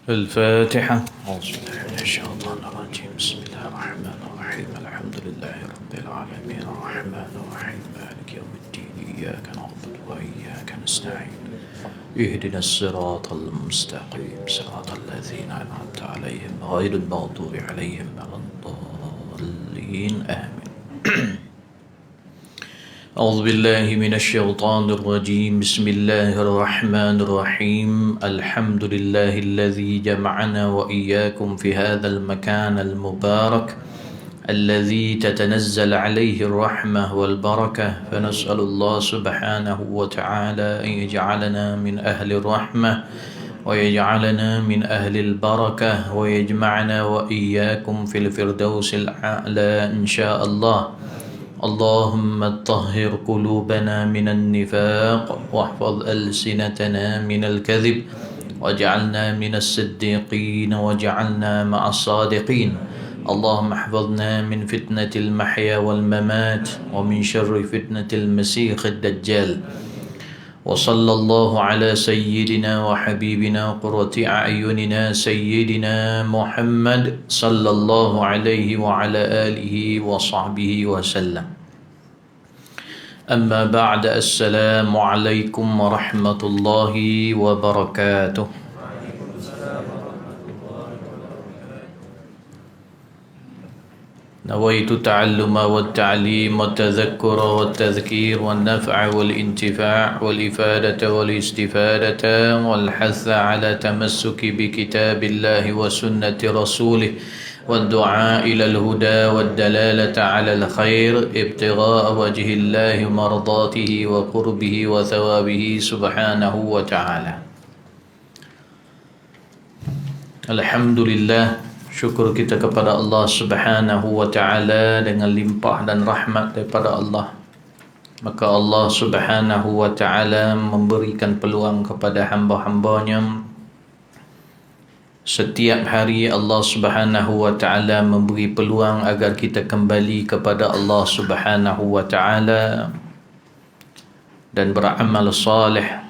الفاتحة. أعوذ بالله من الشيطان الرجيم. بسم الله الرحمن الرحيم. الحمد لله رب العالمين الرحمن الرحيم مالك يوم الدين إياك نعبد وإياك نستعين اهدنا الصراط المستقيم صراط الذين أنعمت عليهم غير المغضوب عليهم ولا الضالين آمين. أعوذ بالله من الشيطان الرجيم. بسم الله الرحمن الرحيم. الحمد لله الذي جمعنا وإياكم في هذا المكان المبارك الذي تتنزل عليه الرحمة والبركة، فنسأل الله سبحانه وتعالى أن يجعلنا من أهل الرحمة ويجعلنا من أهل البركة ويجمعنا وإياكم في الفردوس الأعلى إن شاء الله. اللهم طهر قلوبنا من النفاق واحفظ ألسنتنا من الكذب واجعلنا من الصديقين واجعلنا مع الصادقين. اللهم احفظنا من فتنة المحيا والممات ومن شر فتنة المسيح الدجال. وصلى الله على سيدنا وحبيبنا قرة أعيننا سيدنا محمد صلى الله عليه وعلى آله وصحبه وسلم. أما بعد، السلام عليكم ورحمة الله وبركاته. نويت التعلم والتعليم والتذكر والتذكير والنفع والانتفاع والإفادة والاستفادة والحث على تمسك بكتاب الله وسنة رسوله والدعاء إلى الهدى والدلالة على الخير ابتغاء وجه الله مرضاته وقربه وثوابه سبحانه وتعالى. الحمد لله. Syukur kita kepada Allah Subhanahu wa ta'ala dengan limpah dan rahmat daripada Allah. Maka Allah Subhanahu wa ta'ala memberikan peluang kepada hamba-hambanya. Setiap hari Allah Subhanahu wa ta'ala memberi peluang agar kita kembali kepada Allah Subhanahu wa ta'ala dan beramal salih.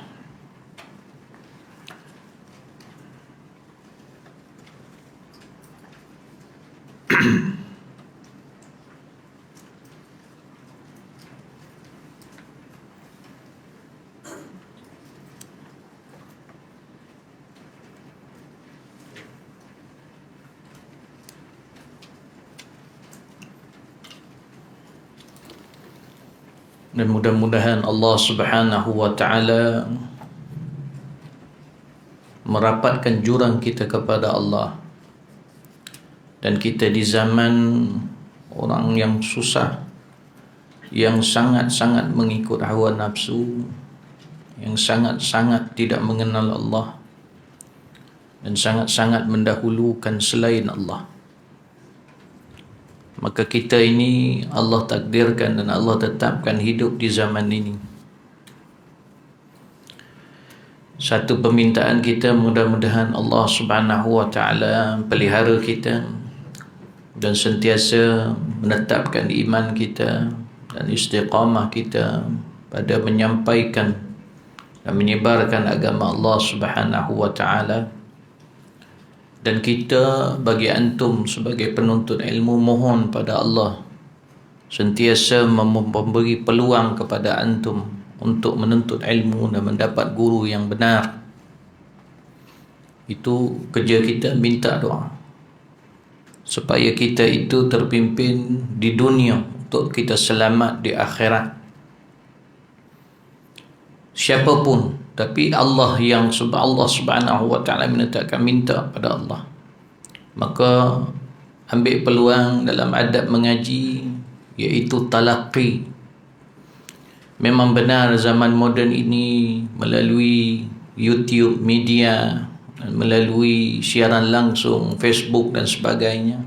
Dan mudah-mudahan Allah Subhanahu wa ta'ala merapatkan jurang kita kepada Allah. Dan kita di zaman orang yang susah, yang sangat-sangat mengikut hawa nafsu, yang sangat-sangat tidak mengenal Allah, dan sangat-sangat mendahulukan selain Allah. Maka kita ini Allah takdirkan dan Allah tetapkan hidup di zaman ini. Satu permintaan kita, mudah-mudahan Allah Subhanahu wa ta'ala pelihara kita dan sentiasa menetapkan iman kita dan istiqamah kita pada menyampaikan dan menyebarkan agama Allah Subhanahu wa ta'ala. Dan kita bagi antum sebagai penuntut ilmu, mohon pada Allah sentiasa memberi peluang kepada antum untuk menuntut ilmu dan mendapat guru yang benar. Itu kerja kita, minta doa supaya kita itu terpimpin di dunia untuk kita selamat di akhirat. Siapapun, tapi Allah yang Allah Subhanahu wa ta'ala menetapkan, minta pada Allah. Maka ambil peluang dalam adab mengaji, iaitu talaqi. Memang benar zaman moden ini melalui YouTube, media, melalui siaran langsung, Facebook dan sebagainya.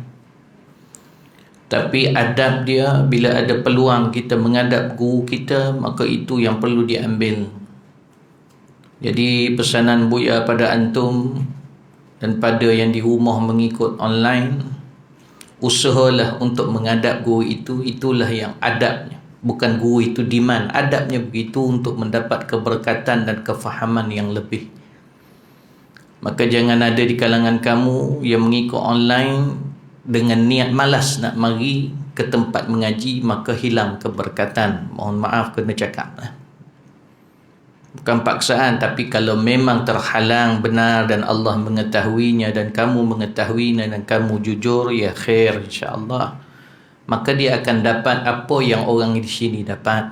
Tapi adab dia, bila ada peluang kita menghadap guru kita, maka itu yang perlu diambil. Jadi pesanan Buya pada antum dan pada yang di rumah mengikut online, usahalah untuk menghadap guru itu. Itulah yang adabnya. Bukan guru itu demand, adabnya begitu untuk mendapat keberkatan dan kefahaman yang lebih. Maka jangan ada di kalangan kamu yang mengikut online dengan niat malas nak mari ke tempat mengaji, maka hilang keberkatan. Mohon maaf kena cakap. Bukan paksaan, tapi kalau memang terhalang benar dan Allah mengetahuinya dan kamu mengetahuinya dan kamu jujur, ya khair insya-Allah. Maka dia akan dapat apa yang orang di sini dapat.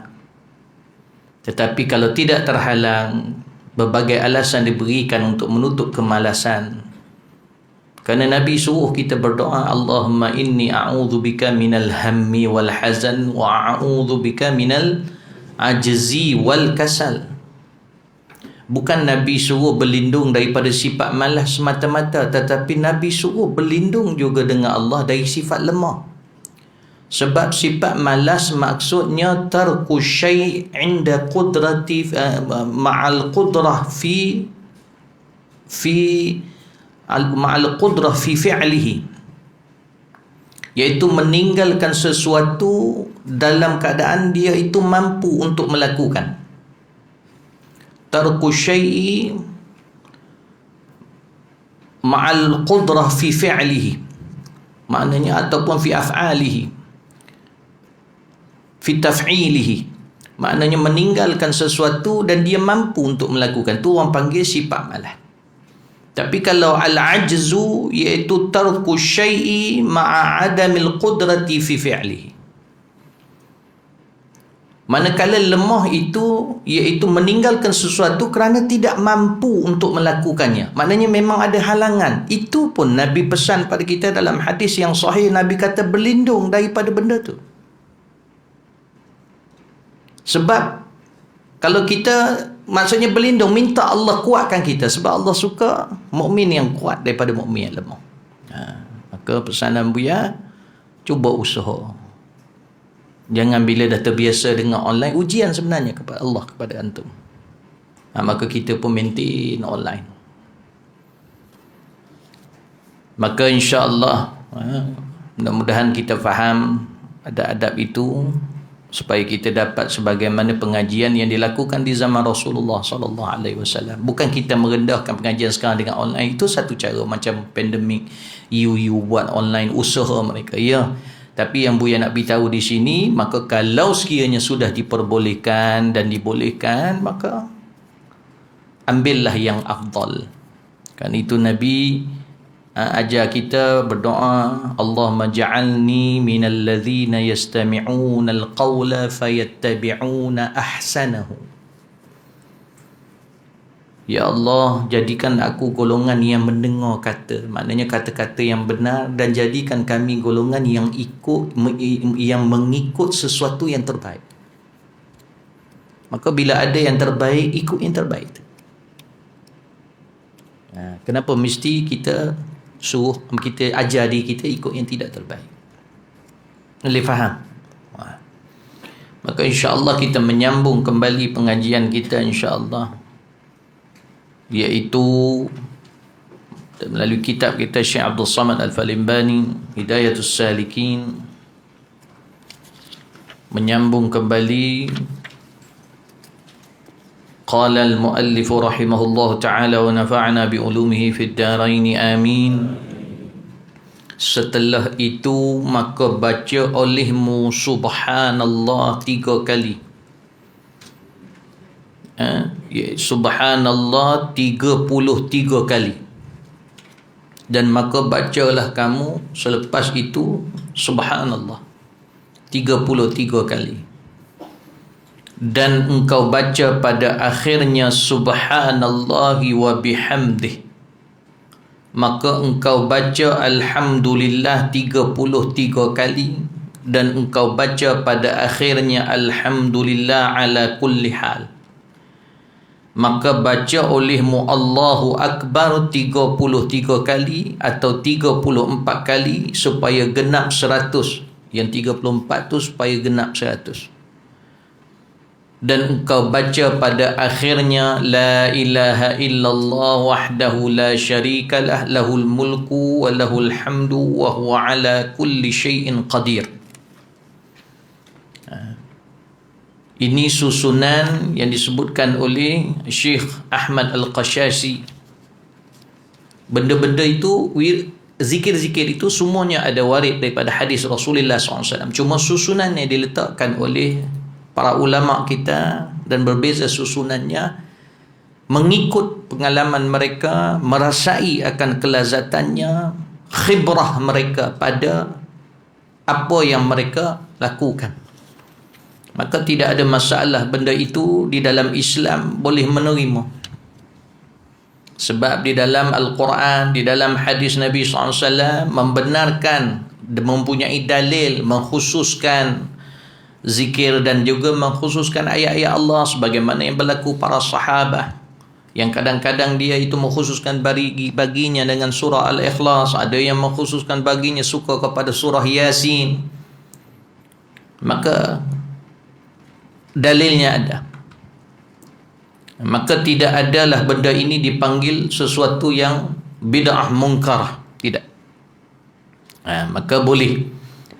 Tetapi kalau tidak terhalang, berbagai alasan diberikan untuk menutup kemalasan. Kerana Nabi suruh kita berdoa, Allahumma inni a'udzubika minal hammi wal hazan wa a'udzubika minal ajzi wal kasal. Bukan Nabi suruh berlindung daripada sifat malas semata-mata, tetapi Nabi suruh berlindung juga dengan Allah dari sifat lemah. Sebab sifat malas maksudnya tarku syai' inda qudrati ma'al qudrah fi ma'al qudrah fi fi'lihi, iaitu meninggalkan sesuatu dalam keadaan dia itu mampu untuk melakukan. Tarku syai'i ma'al qudrah fi fi'lihi, maknanya ataupun fi af'alihi, fi taf'ilihi, maknanya meninggalkan sesuatu dan dia mampu untuk melakukan. Tu orang panggil sifat malas. Tapi kalau al-ajzu iaitu tarku syai'i ma'a adamil qudrati fi fi'lihi, manakala lemah itu iaitu meninggalkan sesuatu kerana tidak mampu untuk melakukannya, maknanya memang ada halangan. Itu pun Nabi pesan pada kita dalam hadis yang sahih, Nabi kata berlindung daripada benda tu. Sebab kalau kita maksudnya berlindung, minta Allah kuatkan kita, sebab Allah suka mukmin yang kuat daripada mukmin yang lemah. Maka pesanan Buya, cuba usaha. Jangan bila dah terbiasa dengan online, ujian sebenarnya kepada Allah kepada antum. Maka kita pun maintain online. Maka insya-Allah mudah-mudahan kita faham adab-adab itu, supaya kita dapat sebagaimana pengajian yang dilakukan di zaman Rasulullah sallallahu alaihi wasallam. Bukan kita merendahkan pengajian sekarang dengan online. Itu satu cara, macam pandemik, you buat online, usaha mereka, ya. Tapi yang Buya nak beritahu di sini, maka kalau sekiranya sudah diperbolehkan dan dibolehkan, maka ambillah yang afdal. Kan itu Nabi ajar kita berdoa, Allahumma ja'alni minal ladzina yastami'una al-qawla fayattabi'una ahsanahu. Ya Allah, jadikan aku golongan yang mendengar kata, maknanya kata-kata yang benar, dan jadikan kami golongan yang mengikut sesuatu yang terbaik. Maka bila ada yang terbaik, ikut yang terbaik. Kenapa mesti kita suruh, kita ajar diri kita ikut yang tidak terbaik? Boleh faham? Maka insya-Allah kita menyambung kembali pengajian kita insya-Allah, iaitu melalui kitab kita Syekh Abdul Samad Al-Falimbani, Hidayatus Salikin, menyambung kembali. Qala al-muallif rahimahullah ta'ala wa nafa'na bi ulumihi fid darain amin. Setelah itu maka baca olehmu subhanallah 3 kali. Subhanallah 33 kali. Dan maka bacalah kamu selepas itu subhanallah 33 kali. Dan engkau baca pada akhirnya subhanallahi wa bihamdih, maka engkau baca alhamdulillah 33 kali, dan engkau baca pada akhirnya alhamdulillah ala kulli hal. Maka baca olehmu Allahu Akbar 33 kali atau 34 kali supaya genap 100. Yang 34 tu supaya genap 100. Dan engkau baca pada akhirnya la ilaha illallah wahdahu la syarikalah lahul mulku wa lahul hamdu wa huwa ala kulli syai'in qadir. Ini susunan yang disebutkan oleh Syekh Ahmad Al-Qashasi Benda-benda itu, zikir-zikir itu semuanya ada warid daripada hadis Rasulullah SAW. Cuma susunannya diletakkan oleh para ulama kita dan berbeza susunannya mengikut pengalaman mereka, merasai akan kelazatannya, khibrah mereka pada apa yang mereka lakukan. Maka tidak ada masalah benda itu di dalam Islam boleh menerima. Sebab di dalam Al-Quran, di dalam hadis Nabi SAW membenarkan, mempunyai dalil mengkhususkan zikir dan juga mengkhususkan ayat-ayat Allah sebagaimana yang berlaku para sahabat. Yang kadang-kadang dia itu mengkhususkan baginya dengan surah Al-Ikhlas, ada yang mengkhususkan baginya suka kepada surah Yasin. Maka dalilnya ada. Maka tidak adalah benda ini dipanggil sesuatu yang bid'ah mungkar, tidak. Maka boleh.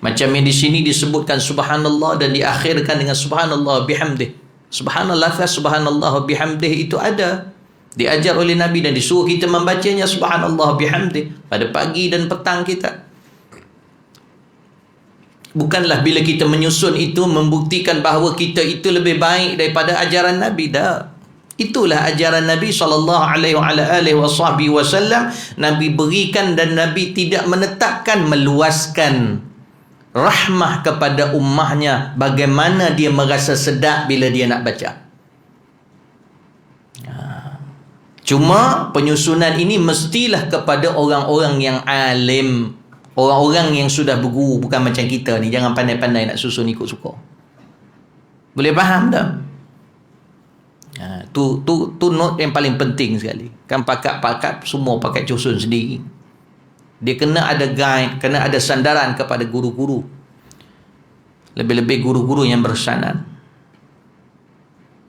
Macam yang di sini disebutkan subhanallah dan diakhirkan dengan subhanallah bihamdih. Subhanallah, subhanallah bihamdih itu ada, diajar oleh Nabi dan disuruh kita membacanya subhanallah bihamdih pada pagi dan petang kita. Bukanlah bila kita menyusun itu membuktikan bahawa kita itu lebih baik daripada ajaran Nabi. Dah. Itulah ajaran Nabi SAW. Nabi berikan dan Nabi tidak menetapkan, meluaskan rahmah kepada ummahnya, bagaimana dia merasa sedap bila dia nak baca. Cuma penyusunan ini mestilah kepada orang-orang yang alim, orang-orang yang sudah berguru, bukan macam kita ni. Jangan pandai-pandai nak susun ikut suka. Boleh faham tak? Tu note yang paling penting sekali. Kan pakat-pakat semua pakai susun sendiri. Dia kena ada guide, kena ada sandaran kepada guru-guru. Lebih-lebih guru-guru yang bersanad.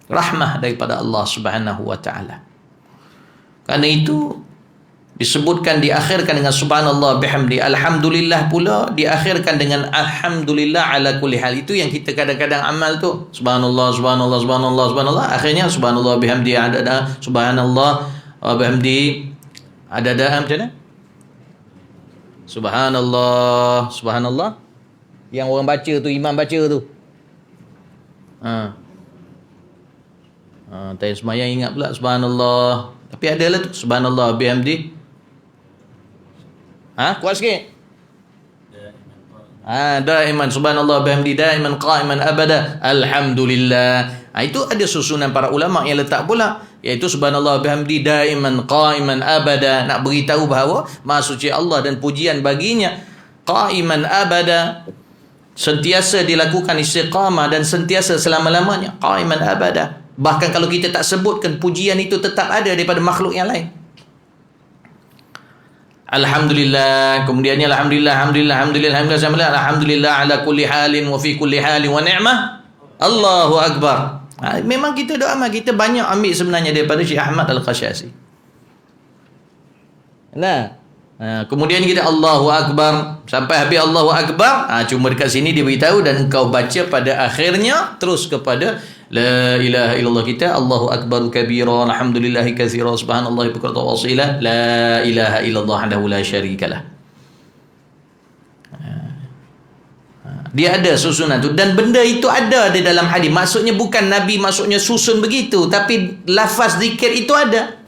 Rahmah daripada Allah Subhanahu wa taala. Kerana itu disebutkan, diakhirkan dengan subhanallah bihamdi. Alhamdulillah pula diakhirkan dengan alhamdulillah ala kulli hal. Itu yang kita kadang-kadang amal tu. Subhanallah, subhanallah, subhanallah, subhanallah. Akhirnya subhanallah bihamdi adada, subhanallah bihamdi adada, macam mana? Subhanallah, subhanallah. Yang orang baca tu, imam baca tu. Tanya semayang ingat pula subhanallah. Tapi adalah tu subhanallah bihamdi. Kuat sikit. Daiman subhanallah bihamdi daiman qa'iman abada alhamdulillah. Itu ada susunan para ulama yang letak pula, iaitu subhanallah bihamdi daiman qa'iman abada. Nak beritahu bahawa Maha Suci Allah dan pujian baginya qa'iman abada, sentiasa dilakukan istiqamah dan sentiasa selama-lamanya, qa'iman abada. Bahkan kalau kita tak sebutkan, pujian itu tetap ada daripada makhluk yang lain. Alhamdulillah, kemudiannya alhamdulillah, alhamdulillah, alhamdulillah, alhamdulillah, alhamdulillah ala kulli halin wa fi kulli halin wa ni'mah. Allahu akbar. Memang kita doa kita banyak ambil sebenarnya daripada Syekh Ahmad Al-Khashasi. Kemudian kita Allahu akbar sampai habis Allahu akbar. Cuma dekat sini dia beritahu dan engkau baca pada akhirnya terus kepada la ilaha illallah kita, Allahu akbar kabira, alhamdulillahi katsira, subhanallahi bukratan wa asila, la ilaha illallah wahdahu la syarikalah. Dia ada susunan tu dan benda itu ada di dalam hadis. Maksudnya bukan Nabi maksudnya susun begitu, tapi lafaz zikir itu ada.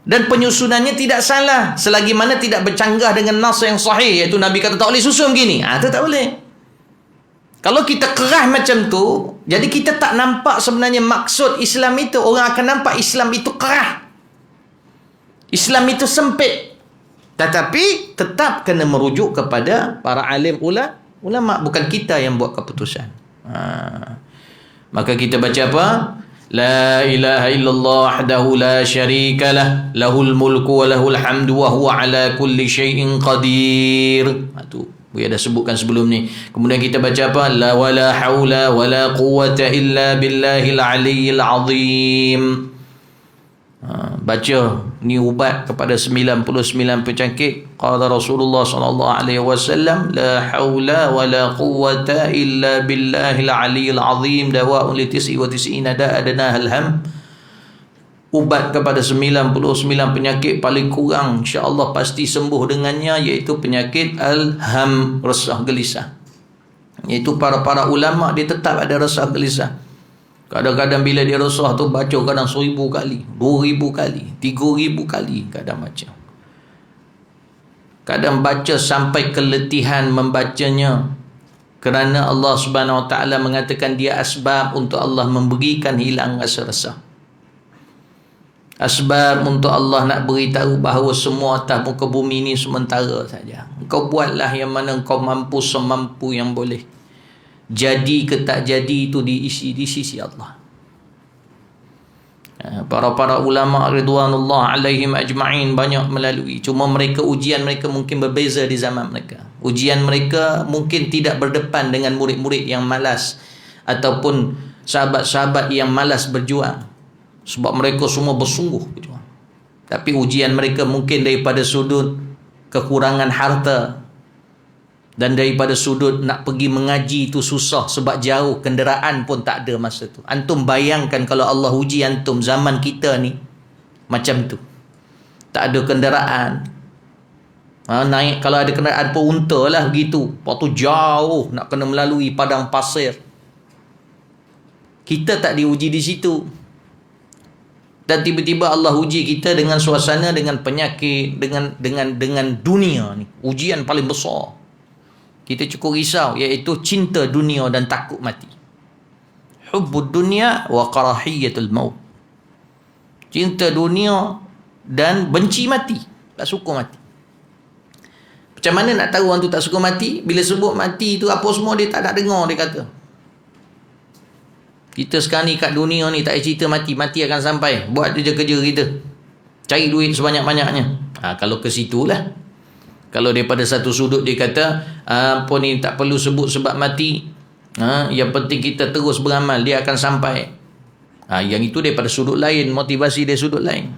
Dan penyusunannya tidak salah selagi mana tidak bercanggah dengan nas yang sahih, iaitu Nabi kata tak boleh susun begini. Itu tak boleh. Kalau kita kerah macam tu, jadi kita tak nampak sebenarnya maksud Islam itu. Orang akan nampak Islam itu kerah, Islam itu sempit. Tetapi tetap kena merujuk kepada para alim ulama, bukan kita yang buat keputusan. Maka kita baca apa? La ilaha illallah wahdahu la syarikalah, lahul mulku wa lahul hamdu wa huwa ala kulli syai'in qadir. Itu dia dah sebutkan sebelum ni. Kemudian kita baca apa? La wala haula wala quwwata illa billahil aliyyil azim. Baca ni ubat kepada 99 penyakit. Qala Rasulullah sallallahu alaihi wasallam, la haula wala quwwata illa billahil aliyyil azim, dawa'un li 99 da'adna al-ham. ubat kepada 99 penyakit paling kurang insya-Allah pasti sembuh dengannya, iaitu penyakit al-ham, resah gelisah. Iaitu para ulama dia tetap ada resah gelisah. Kadang-kadang bila dia resah tu baca kadang 1000 kali, 2000 kali, 3000 kali kadang baca. Kadang baca sampai keletihan membacanya, kerana Allah Subhanahu Wa Taala mengatakan dia asbab untuk Allah memberikan hilang rasa resah. Asbab untuk Allah nak beritahu bahawa semua atas muka bumi ini sementara saja. Kau buatlah yang mana kau mampu semampu yang boleh. Jadi ke tak jadi itu diisi di sisi Allah. Para ulama ridwanullah alaihim ajma'in banyak melalui. Cuma mereka ujian mereka mungkin berbeza di zaman mereka. Ujian mereka mungkin tidak berdepan dengan murid-murid yang malas ataupun sahabat-sahabat yang malas berjuang. Sebab mereka semua bersungguh berjuang. Tapi ujian mereka mungkin daripada sudut kekurangan harta, dan daripada sudut nak pergi mengaji itu susah sebab jauh, kenderaan pun tak ada masa tu. Antum bayangkan kalau Allah uji antum zaman kita ni macam tu. Tak ada kenderaan. Naik kalau ada kenderaan pun unta lah begitu. Lepas tu jauh nak kena melalui padang pasir. Kita tak diuji di situ. Dan tiba-tiba Allah uji kita dengan suasana, dengan penyakit, dengan dunia ni. Ujian paling besar. Kita cukup risau, iaitu cinta dunia dan takut mati. Hubbud dunia wa karahiyatul maut. Cinta dunia dan benci mati. Tak suka mati. Macam mana nak tahu orang tu tak suka mati? Bila sebut mati tu apa semua dia tak nak dengar, dia kata. Kita sekarang ni kat dunia ni tak cerita mati. Mati akan sampai. Buat je kerja kita. Cari duit sebanyak-banyaknya. Kalau ke situlah. Kalau daripada satu sudut dia kata apa ni tak perlu sebut sebab mati, yang penting kita terus beramal, dia akan sampai. Yang itu daripada sudut lain, motivasi dia sudut lain.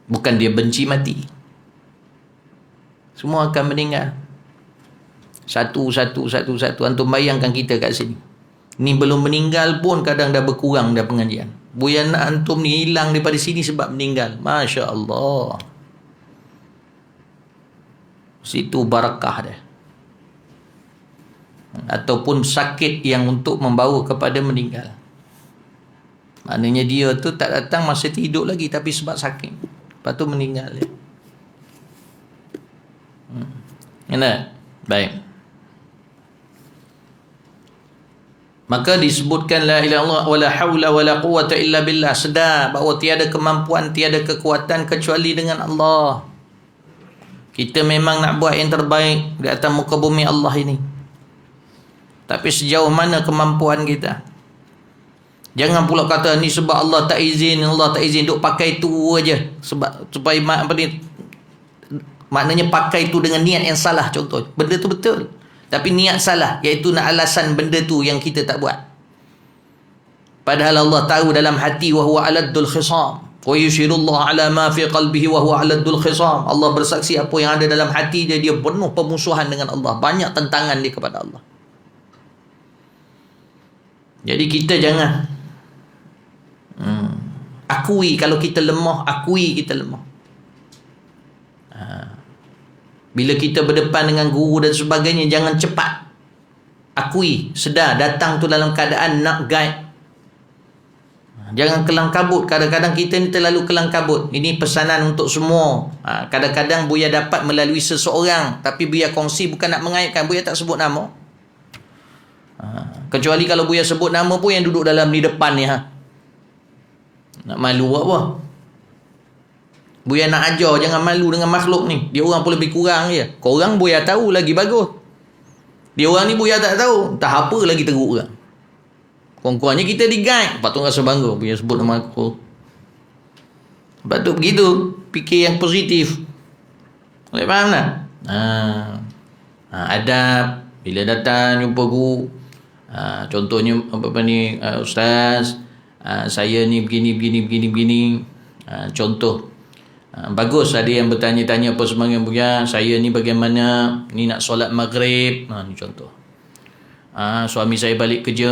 Bukan dia benci mati. Semua akan meninggal. Satu. Antum bayangkan kita kat sini. Ni belum meninggal pun kadang dah berkurang dah pengajian. Buya nak antum ni hilang daripada sini sebab meninggal. Masya Allah. Situ barakah dia. Ataupun sakit yang untuk membawa kepada meninggal. Maknanya dia tu tak datang masa hidup lagi, tapi sebab sakit. Lepas tu meninggal dia. Kena? Baik. Maka disebutkan la ilaha illallah wala haula wala quwwata illa billah. Sedar bahawa tiada kemampuan, tiada kekuatan kecuali dengan Allah. Kita memang nak buat yang terbaik di atas muka bumi Allah ini. Tapi sejauh mana kemampuan kita? Jangan pula kata ni sebab Allah tak izin, duk pakai tu aja sebab supaya apa ni, maknanya pakai tu dengan niat yang salah contoh. Benda tu betul, tapi niat salah, iaitu nak alasan benda tu yang kita tak buat. Padahal Allah tahu dalam hati, wa huwa aladdul khisam. Wa yushirullah ala ma fi qalbihi wa huwa aladdul khisam. Allah bersaksi apa yang ada dalam hati dia, dia penuh pemusuhan dengan Allah. Banyak tentangan dia kepada Allah. Jadi kita jangan akui kalau kita lemah, akui kita lemah. Bila kita berdepan dengan guru dan sebagainya, jangan cepat. Akui, sedar datang tu dalam keadaan nak guide. Jangan kelang kabut. Kadang-kadang kita ni terlalu kelang kabut. Ini pesanan untuk semua. Kadang-kadang Buya dapat melalui seseorang, tapi Buya kongsi bukan nak mengaitkan. Buya tak sebut nama. Kecuali kalau Buya sebut nama pun yang duduk dalam di depan ni. Nak malu apa? Buya nak ajar jangan malu dengan makhluk ni. Dia orang pun lebih kurang je. Korang Buya tahu lagi bagus. Dia orang ni Buya tak tahu. Tak apa lagi teruk orang. Kurang-kurangnya kita di-guide. Lepas tu rasa bangga. Buya sebut nama aku. Lepas tu begitu. Fikir yang positif. Boleh faham tak? Adab. Bila datang jumpa guru. Contohnya apa ni, Ustaz, saya ni begini. Contoh. Bagus ada yang bertanya-tanya apa sembahyang Buya. Saya ni bagaimana? Ni nak solat maghrib. Ni contoh. Suami saya balik kerja.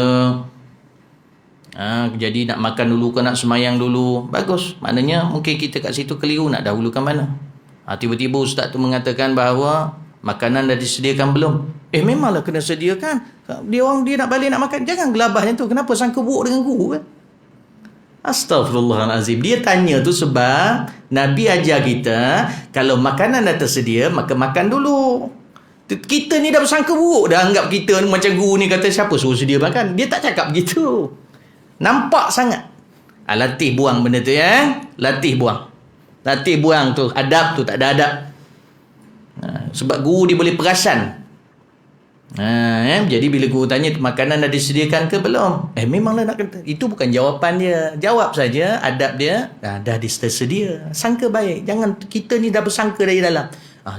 Jadi nak makan dulu ke nak semayang dulu? Bagus. Maknanya mungkin kita kat situ keliru nak dahulukan mana. Tiba-tiba ustaz tu mengatakan bahawa makanan dah disediakan belum? Memanglah kena sediakan. Dia nak balik nak makan. Jangan gelabah macam tu. Kenapa sangka buruk dengan guru kan? Astaghfirullahalazim. Dia tanya tu sebab Nabi ajar kita, kalau makanan dah tersedia, maka makan dulu. Kita ni dah bersangka buruk, dah anggap kita ni macam guru ni kata siapa suruh sedia makan. Dia tak cakap begitu. Nampak sangat. Latih buang benda tu ya. Latih buang tu. Adab tu tak ada adab. Sebab guru dia boleh perasan. Jadi bila guru tanya makanan dah disediakan ke belum? Memanglah nak kata. Itu bukan jawapan dia. Jawab saja adab dia. Dah tersedia. Sangka baik. Jangan kita ni dah bersangka dari dalam.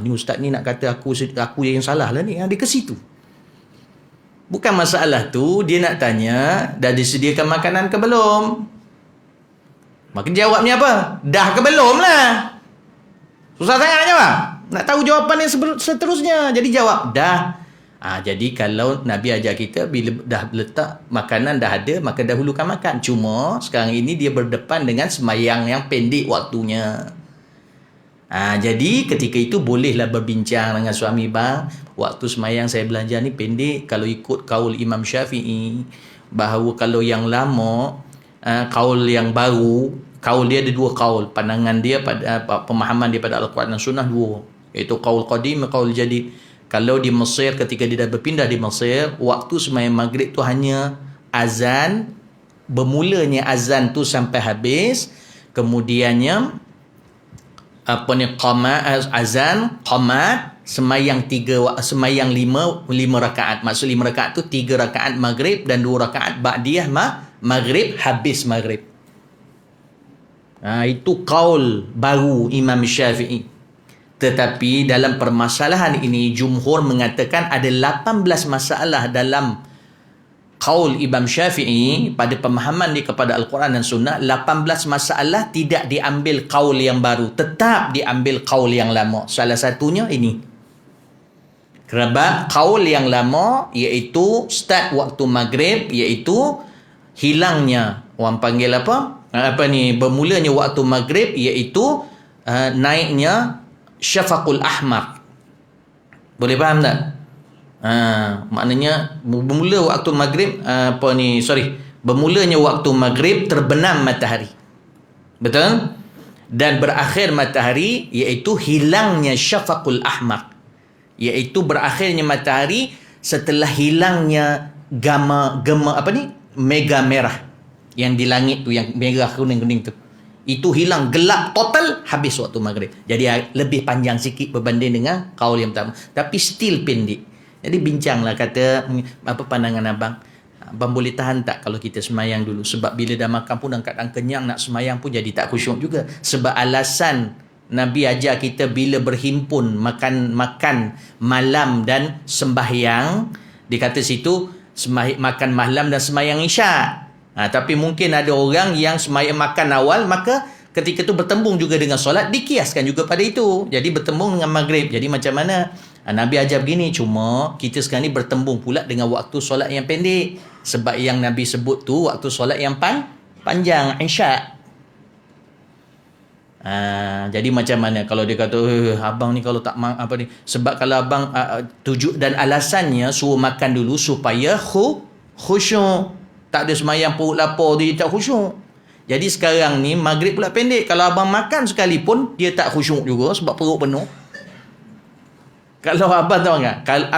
Ni ustaz ni nak kata aku yang salah lah ni. Dia ke situ. Bukan masalah tu. Dia nak tanya dah disediakan makanan ke belum? Maka jawabnya apa? Dah ke belum lah. Susah sangat nak jawab. Nak tahu jawapan yang seterusnya. Jadi jawab dah. Jadi kalau Nabi ajar kita bila dah letak makanan dah ada, maka dahulukan makan. Cuma sekarang ini dia berdepan dengan semayang yang pendek waktunya. Jadi ketika itu bolehlah berbincang dengan suami, bang, waktu semayang saya belajar ni pendek. Kalau ikut kaul Imam Syafi'i, bahawa kalau yang lama, kaul yang baru, kaul dia ada dua kaul. Pandangan dia pada pemahaman dia pada Al-Quran dan Sunnah dua. Iaitu kaul qadim dan kaul jadid. Kalau di Mesir, ketika dia dah berpindah di Mesir, waktu sembahyang maghrib tu hanya azan, bermulanya azan tu sampai habis, kemudiannya azan, qamat, sembahyang lima rakaat. Maksud 5 rakaat tu 3 rakaat maghrib dan 2 rakaat ba'diyah maghrib, habis maghrib. Itu kaul baru Imam Syafi'i. Tetapi dalam permasalahan ini, jumhur mengatakan ada 18 masalah dalam qaul Imam Syafi'i pada pemahaman dia kepada Al-Quran dan Sunnah. 18 masalah tidak diambil qaul yang baru, tetap diambil qaul yang lama. Salah satunya ini. Kerana qaul yang lama iaitu start waktu maghrib, iaitu hilangnya, orang panggil bermulanya waktu maghrib, iaitu naiknya syafaqul ahmar. Boleh faham tak? Maknanya bermula waktu maghrib, bermulanya waktu maghrib terbenam matahari. Betul? Dan berakhir matahari iaitu hilangnya syafaqul ahmar. Iaitu berakhirnya matahari setelah hilangnya mega merah yang di langit tu, yang merah kuning-kuning tu. Itu hilang, gelap total, habis waktu maghrib. Jadi lebih panjang sikit berbanding dengan kaul yang pertama. Tapi still pendek. Jadi bincanglah, kata apa pandangan abang. Abang boleh tahan tak kalau kita semayang dulu? Sebab bila dah makan pun dan keadaan kenyang, nak semayang pun jadi tak khusyuk juga. Sebab alasan Nabi ajar kita bila berhimpun makan malam dan sembahyang, dia kata situ makan malam dan sembahyang isyak. Tapi mungkin ada orang yang semayang makan awal, maka ketika itu bertembung juga dengan solat, dikiaskan juga pada itu. Jadi bertembung dengan maghrib. Jadi macam mana? Nabi ajar begini, cuma kita sekarang ni bertembung pula dengan waktu solat yang pendek. Sebab yang Nabi sebut tu waktu solat yang panjang, isyak. Jadi macam mana kalau dia kata abang ni kalau tak sebab kalau abang tujuh dan alasannya suruh makan dulu supaya khusyuk. Tak ada semayang perut lapar dia tak khusyuk. Jadi sekarang ni maghrib pula pendek. Kalau abang makan sekalipun dia tak khusyuk juga sebab perut penuh. Kalau abang tahu tak, kalau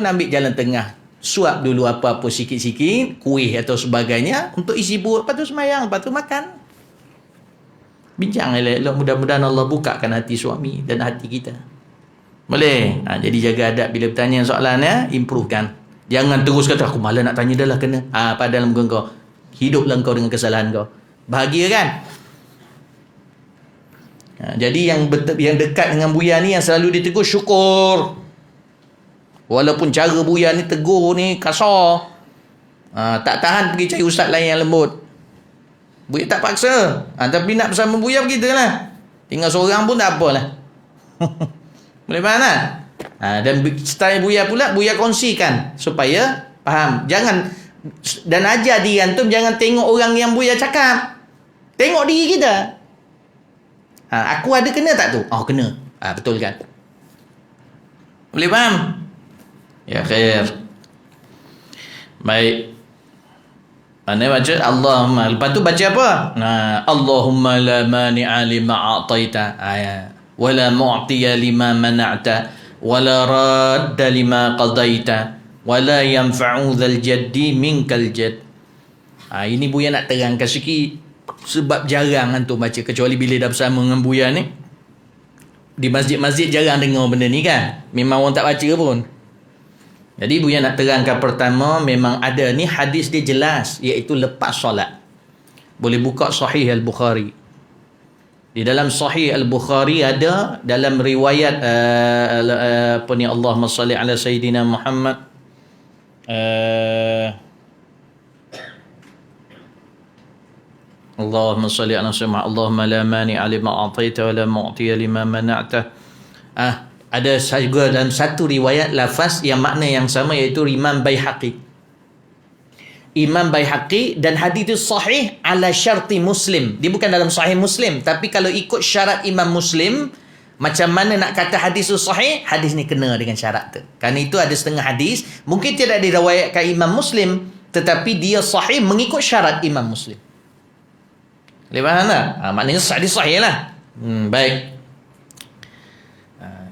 ambil jalan tengah, suap dulu apa-apa sikit-sikit, kuih atau sebagainya untuk isi perut, lepas tu semayang, lepas tu makan. Bincang elok-elok, mudah-mudahan Allah bukakan hati suami dan hati kita. Boleh? Jadi jaga adab bila bertanya soalan ya, improvekan. Jangan terus kata aku malas nak tanya dah lah kena. Padahal muka kau hiduplah kau dengan kesalahan kau. Bahagia kan? Jadi yang dekat dengan Buya ni, yang selalu ditegur, syukur. Walaupun cara Buya ni tegur ni kasar. Tak tahan pergi cari ustaz lain yang lembut. Buya tak paksa. Tapi nak bersama Buya begitulah. Tinggal seorang pun tak apalah. Boleh faham tak? Dan style Buya pula, Buya kongsikan supaya faham. Jangan Dan ajar diri antum jangan tengok orang yang Buya cakap. Tengok diri kita. Aku ada kena tak tu? Oh, kena. Betul kan? Boleh faham? Ya, khair. Baik. Mana baca Allahumma. Lepas tu baca apa? Allahumma la mani'a lima a'taita. Wala mu'tiya lima mana'ta. Wala radda lima qadaita. Wala yanfa'u dhal jaddi minkal jadd. Ini Buya nak terangkan sikit. Sebab jarang antum baca. Kecuali bila dah bersama dengan Buya ni. Di masjid-masjid jarang dengar benda ni kan. Memang orang tak baca pun. Jadi Buya nak terangkan pertama. Memang ada ni hadis dia jelas. Iaitu lepas solat. Boleh buka Sahih Al-Bukhari. Di dalam Sahih Al-Bukhari ada. Dalam riwayat apa ni, Allahumma salli ala Sayyidina Muhammad. Allahumma salli ala Sayyidina Allahumma la mani'a lima a'taita wa la mu'tiya lima mana'ta. Ada juga dalam satu riwayat lafaz yang makna yang sama, iaitu Imam Baihaqi. Imam Baihaqi, dan hadis itu sahih ala syarti Muslim. Dia bukan dalam Sahih Muslim, tapi kalau ikut syarat Imam Muslim, macam mana nak kata hadis itu sahih? Hadis ni kena dengan syarat tu. Kerana itu ada setengah hadis mungkin tidak diriwayatkan Imam Muslim, tetapi dia sahih mengikut syarat Imam Muslim. Boleh faham tak? Maknanya hadis sahih lah. Baik.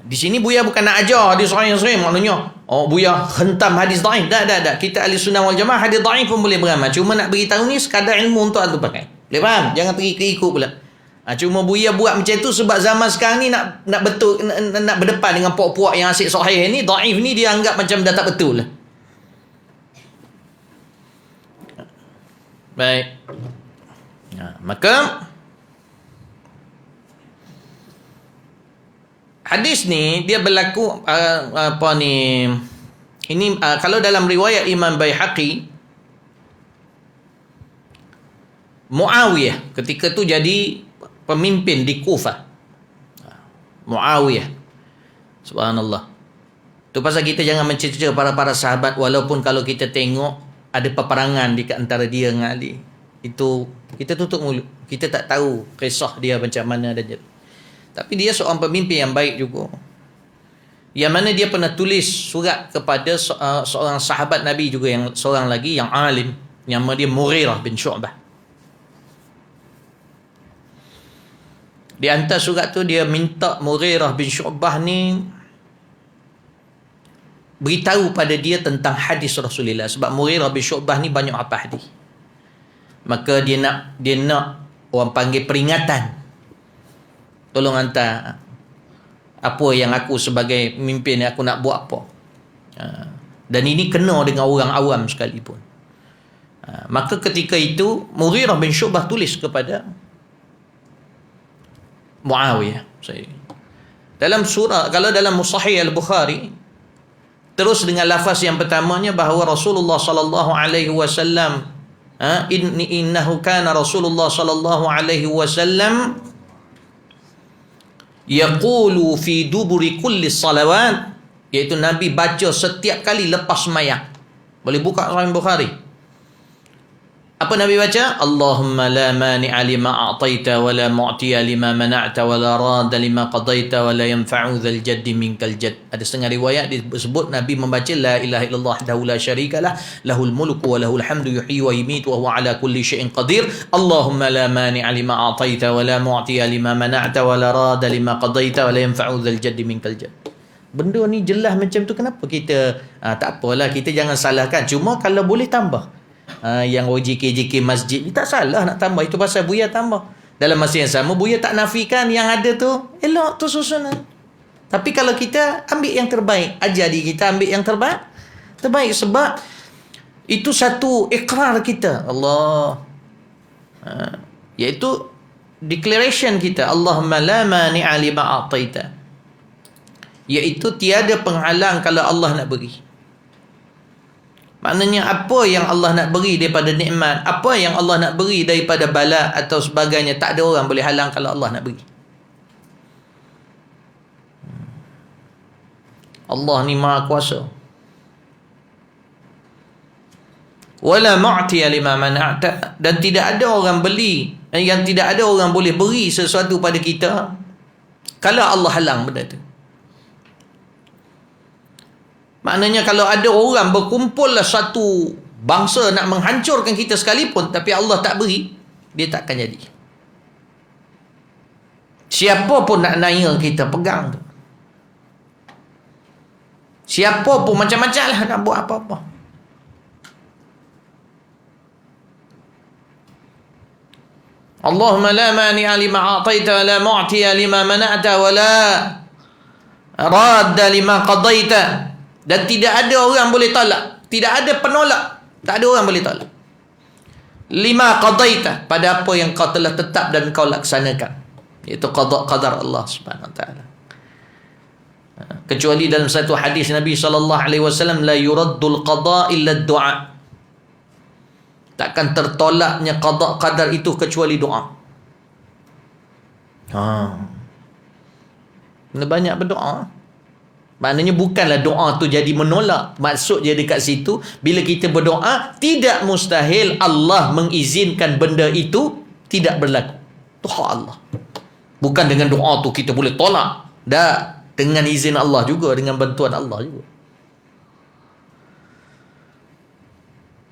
Di sini Buya bukan nak ajar hadis sahih maknanya Buya hentam hadis dhaif. Tak. Kita ahli sunnah wal jamaah, hadis dhaif pun boleh beramal. Cuma nak beritahu ni sekadar ilmu untuk antum pakai. Boleh faham? Jangan pergi ikut pula. Cuma Buya buat macam tu sebab zaman sekarang ni nak betul, nak berdepan dengan puak-puak yang asyik sahih ni, dhaif ni dia anggap macam dah tak betul lah. Baik. Maka hadis ni dia berlaku ini kalau dalam riwayat Imam Baihaqi, Muawiyah ketika tu jadi pemimpin di Kufah. Muawiyah. Subhanallah. Tu pasal kita jangan mencerca para sahabat, walaupun kalau kita tengok ada peperangan di antara dia dengan Ali. Itu kita tutup mulut. Kita tak tahu kisah dia macam mana dan tapi dia seorang pemimpin yang baik juga. Yang mana dia pernah tulis surat kepada seorang sahabat Nabi juga, yang seorang lagi yang alim, nama dia Mughirah bin Syu'bah. Di antara surat tu dia minta Mughirah bin Syu'bah ni beritahu pada dia tentang hadis Rasulullah, sebab Mughirah bin Syu'bah ni banyak apa hadis. Maka dia nak orang panggil peringatan. Tolong hantar apa yang aku sebagai pemimpin aku nak buat apa. Dan ini kena dengan orang awam sekalipun. Maka ketika itu Mughirah bin Syu'bah tulis kepada Muawiyah. Dalam surah, kalau dalam Sahih Al-Bukhari, terus dengan lafaz yang pertamanya bahawa Rasulullah sallallahu alaihi wasallam innahu kana Rasulullah sallallahu alaihi wasallam yaqulu fi duburi kulli salawat, iaitu Nabi baca setiap kali lepas sembahyang. Boleh buka Sahih Bukhari. Apa Nabi baca? Allahumma la mani'a lima a'taita wa la mu'tiya lima mana'ta wa la radda lima qadaita wa la yanfa'u dhal jaddi minkal jadd. Ada setengah riwayat disebut Nabi membaca la ilaha illallah wahdahu la syarikalah lahul mulku wa lahul hamdu yuhyi wa yumiitu wa huwa ala kulli syai'in qadir. Allahumma la mani'a lima a'taita wa la mu'tiya lima mana'ta wa la radda lima qadaita wa la yanfa'u dhal jaddi minkal jadd. Benda ni jelas macam tu, kenapa kita tak apalah, kita jangan salahkan. Cuma kalau boleh tambah. Yang OJK masjid ni tak salah nak tambah. Itu pasal Buya tambah. Dalam masa yang sama Buya tak nafikan yang ada tu elok tu susunan. Tapi kalau kita ambil yang terbaik, ajar diri kita ambil yang terbaik sebab itu satu ikrar kita Allah, iaitu declaration kita, Allahumma la mani'a lima a'taita, iaitu tiada penghalang kalau Allah nak beri. Maknanya apa yang Allah nak beri daripada nikmat, apa yang Allah nak beri daripada bala atau sebagainya, tak ada orang boleh halang kalau Allah nak beri. Allah ni maha kuasa. wala mu'tiya lima mana'ta, dan tidak ada orang beli, yang tidak ada orang boleh beri sesuatu pada kita kalau Allah halang benda tu. Maknanya kalau ada orang berkumpullah satu bangsa nak menghancurkan kita sekalipun, tapi Allah tak beri, dia takkan jadi. Siapa pun nak naya kita, pegang tu. Siapa pun macam-macam lah nak buat apa-apa. Allahumma la mani'a lima a'taita wa la mu'tiya lima mana'ta wa la radda lima qadaita. Dan tidak ada orang boleh tolak, tidak ada penolak, tak ada orang boleh tolak. Lima qadaita, pada apa yang kau telah tetap dan kau laksanakan, iaitu qada qadar Allah Subhanahu wa taala. Kecuali dalam satu hadis Nabi SAW, la yuraddul qada illa du'a. Takkan tertolaknya qada qadar itu kecuali doa. Kena banyak berdoa. Maknanya bukanlah doa tu jadi menolak. Maksud dia dekat situ, bila kita berdoa, tidak mustahil Allah mengizinkan benda itu tidak berlaku. Itu hak Allah. Bukan dengan doa tu kita boleh tolak. Dah, dengan izin Allah juga, dengan bantuan Allah juga.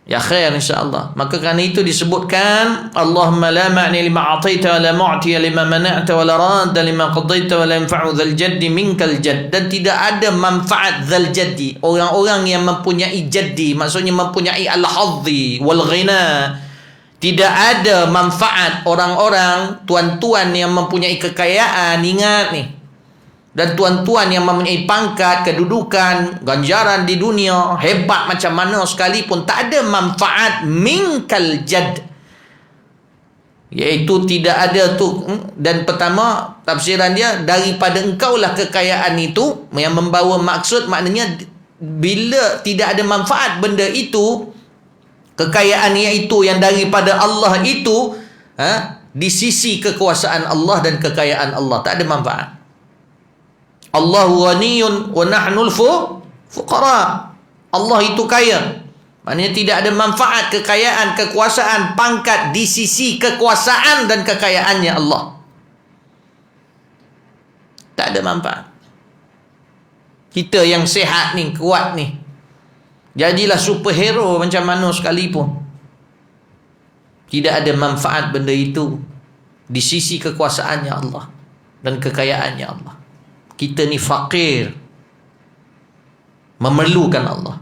Ya khair insya-Allah. Maka kerana itu disebutkan Allahumma la ma'ni lima a'taita wa la mu'tiya lima mana'ta wa la radda lima qadaita wa la yanfa'u dzal jaddi minkal jadd. Dan tidak ada manfaat dzal jaddi, orang-orang yang mempunyai jaddi, maksudnya mempunyai al-hadzi wal ghina. Tidak ada manfaat orang-orang tuan-tuan yang mempunyai kekayaan, ingat ni. Dan tuan-tuan yang mempunyai pangkat, kedudukan, ganjaran di dunia, hebat macam mana sekalipun, tak ada manfaat minkal jadd. Iaitu tidak ada tu. Dan pertama, tafsiran dia, daripada engkaulah kekayaan itu, yang membawa maksud, maknanya bila tidak ada manfaat benda itu, kekayaan itu yang daripada Allah itu, di sisi kekuasaan Allah dan kekayaan Allah, tak ada manfaat. Allahu ghaniyun wa nahnul fuqara. Allah itu kaya. Maknanya tidak ada manfaat kekayaan, kekuasaan, pangkat di sisi kekuasaan dan kekayaannya Allah. Tak ada manfaat. Kita yang sihat ni, kuat ni, jadilah superhero macam mana sekalipun, tidak ada manfaat benda itu di sisi kekuasaannya Allah dan kekayaannya Allah. Kita ni fakir, memerlukan Allah.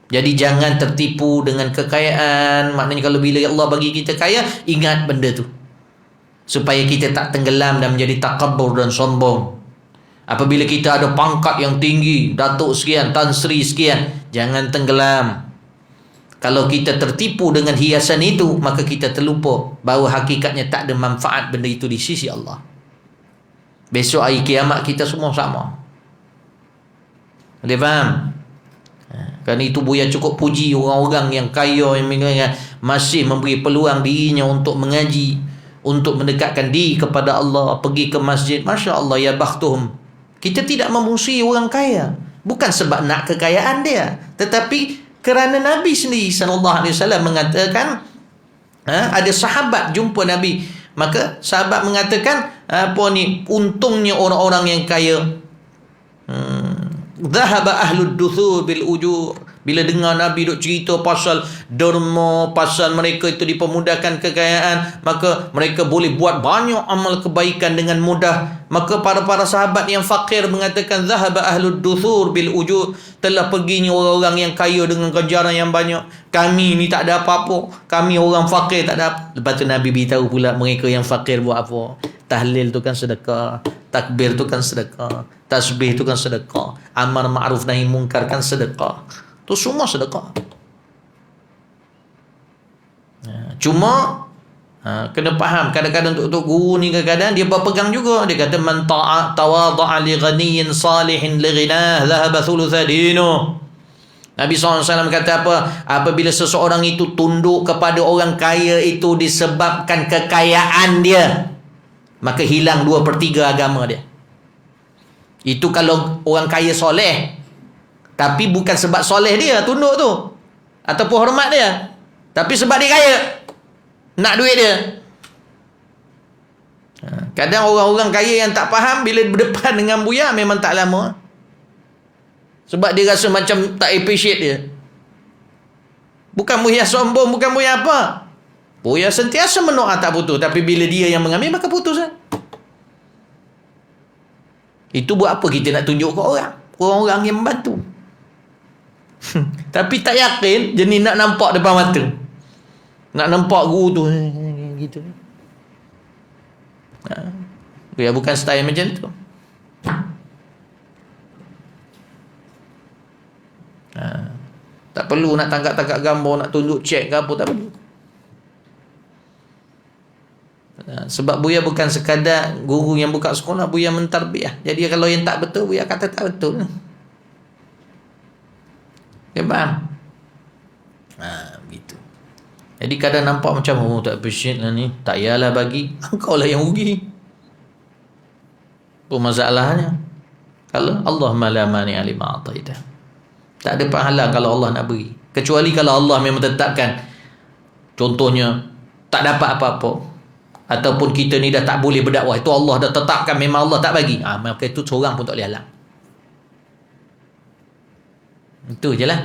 Jadi jangan tertipu dengan kekayaan. Maknanya kalau bila Allah bagi kita kaya, ingat benda tu, supaya kita tak tenggelam dan menjadi takabur dan sombong. Apabila kita ada pangkat yang tinggi, datuk sekian, tan sri sekian, jangan tenggelam. Kalau kita tertipu dengan hiasan itu, maka kita terlupa bahawa hakikatnya tak ada manfaat benda itu di sisi Allah. Besok hari kiamat kita semua sama. Boleh faham? Kerana itu Buya cukup puji orang-orang yang kaya, yang masih memberi peluang dirinya untuk mengaji, untuk mendekatkan diri kepada Allah, pergi ke masjid. Masya Allah, ya bakhtuhum. Kita tidak memusuhi orang kaya, bukan sebab nak kekayaan dia, tetapi kerana Nabi sendiri SAW mengatakan, ada sahabat jumpa Nabi, maka sahabat mengatakan, untungnya orang-orang yang kaya. Dhahaba ahlud duthur bil ujur. Bila dengar Nabi duk cerita pasal derma, pasal mereka itu dipermudahkan kekayaan, maka mereka boleh buat banyak amal kebaikan dengan mudah. Maka para sahabat yang fakir mengatakan, dhahaba ahlud duthur bil ujur. Telah perginya orang-orang yang kaya dengan ganjaran yang banyak. Kami ni tak ada apa-apa. Kami orang fakir tak ada apa. Lepas tu Nabi beritahu pula mereka yang fakir buat apa. Tahlil tu kan sedekah, takbir tu kan sedekah, tasbih tu kan sedekah, amar ma'ruf nahi munkar kan sedekah. Tu semua sedekah. Cuma kena faham, kadang-kadang untuk guru ni kadang-kadang dia berpegang juga. Dia kata man tawadha'a li ghaniyin salihin li ghinah dhahaba thulutha dinu. Nabi SAW kata apa? Apabila seseorang itu tunduk kepada orang kaya itu disebabkan kekayaan dia, maka hilang 2/3 agama dia. Itu kalau orang kaya soleh. Tapi bukan sebab soleh dia tunduk tu, ataupun hormat dia. Tapi sebab dia kaya, nak duit dia. Kadang orang-orang kaya yang tak faham, bila berdepan dengan buaya memang tak lama. Sebab dia rasa macam tak appreciate dia. Bukan buaya sombong, bukan buaya apa. Buaya sentiasa menolak tak putus. Tapi bila dia yang mengambil, maka putus lah. Itu buat apa kita nak tunjuk ke orang? Orang-orang yang membantu. Tapi tak yakin jenis nak nampak depan mata. Nak nampak guru tu gitu. Ya, bukan style macam tu. Tak perlu nak tangkap-tangkap gambar, nak tunjuk cek ke apa, tak perlu. Sebab buaya bukan sekadar guru yang buka sekolah, buaya mentarbiah. Jadi kalau yang tak betul, buaya kata tak betul. Ya, faham? Begitu. Jadi kadang nampak macam, oh tak appreciate lah ni, tak payahlah bagi. Engkau lah yang rugi. Apa masalahnya? Kalau Allah malamani alima ataita, tak ada pahala kalau Allah nak beri. Kecuali kalau Allah memang tetapkan, contohnya tak dapat apa-apa, ataupun kita ni dah tak boleh berdakwah, itu Allah dah tetapkan memang Allah tak bagi, maka itu seorang pun tak boleh halang. Itu je lah.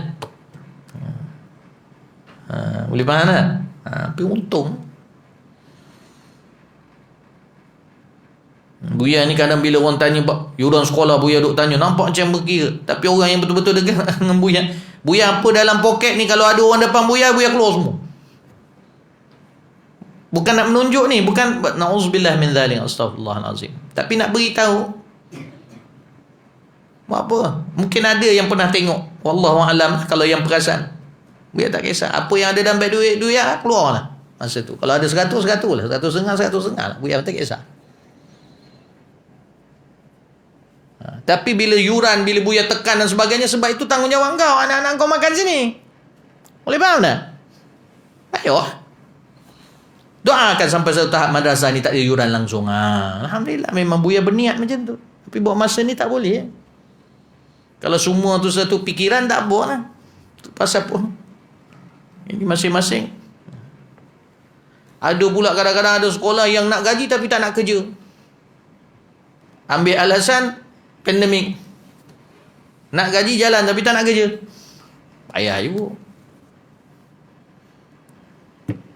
Boleh faham tak? Tapi untung buaya ni kadang bila orang tanya yuran sekolah, buaya duk tanya, nampak macam berkira. Tapi orang yang betul-betul dekat dengan buaya, buaya apa dalam poket ni, kalau ada orang depan buaya, buaya keluar semua. Bukan nak menunjuk ni, bukan na'udzubillah min dzalik, astaghfirullahalazim. Tapi nak beritahu. Buat apa? Mungkin ada yang pernah tengok. Wallahu alam, kalau yang perasan. Buaya tak kisah. Apa yang ada dalam beg duit keluar lah masa tu. Kalau ada 100 lah. 100 lah. Buaya tak kisah. Tapi bila yuran, bila buaya tekan dan sebagainya, sebab itu tanggungjawab kau. Anak-anak kau makan sini. Boleh faham tak? Ayo. Doakan sampai satu tahap madrasah ni tak ada yuran langsung. Alhamdulillah, memang buaya berniat macam tu. Tapi buat masa ni tak boleh. Kalau semua tu satu fikiran, tak boleh lah. Pasal apa? Ini masing-masing. Ada pula kadang-kadang ada sekolah yang nak gaji tapi tak nak kerja. Ambil alasan pandemik. Nak gaji jalan tapi tak nak kerja. Payah juga.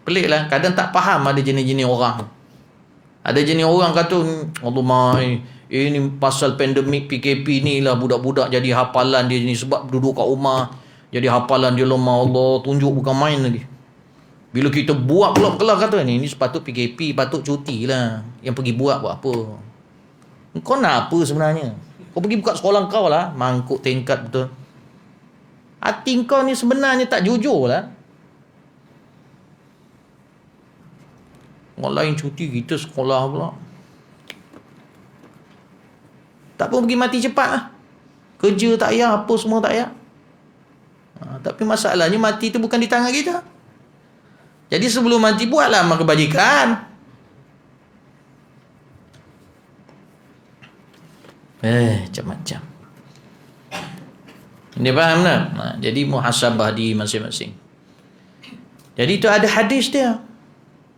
Pelik lah. Kadang tak faham ada jenis-jenis orang. Ada jenis orang kata, Allah ini pasal pandemik PKP ni lah budak-budak jadi hafalan dia ni, sebab duduk kat rumah. Jadi hafalan dia lemah, Allah tunjuk bukan main lagi. Bila kita buat pula kelah kata ni sepatut PKP, patut cuti lah. Yang pergi buat apa? Kau nak apa sebenarnya? Kau pergi buka sekolah kau lah, mangkuk tingkat betul. Hati kau ni sebenarnya tak jujur lah. Orang lain cuti, kita sekolah pula. Tak pun pergi mati cepat lah. Kerja tak payah, apa semua tak payah. Tapi masalahnya mati tu bukan di tangan kita. Jadi sebelum mati buatlah amal kebajikan. Macam-macam. Dia faham tak? Jadi muhasabah di masing-masing. Jadi itu ada hadis dia.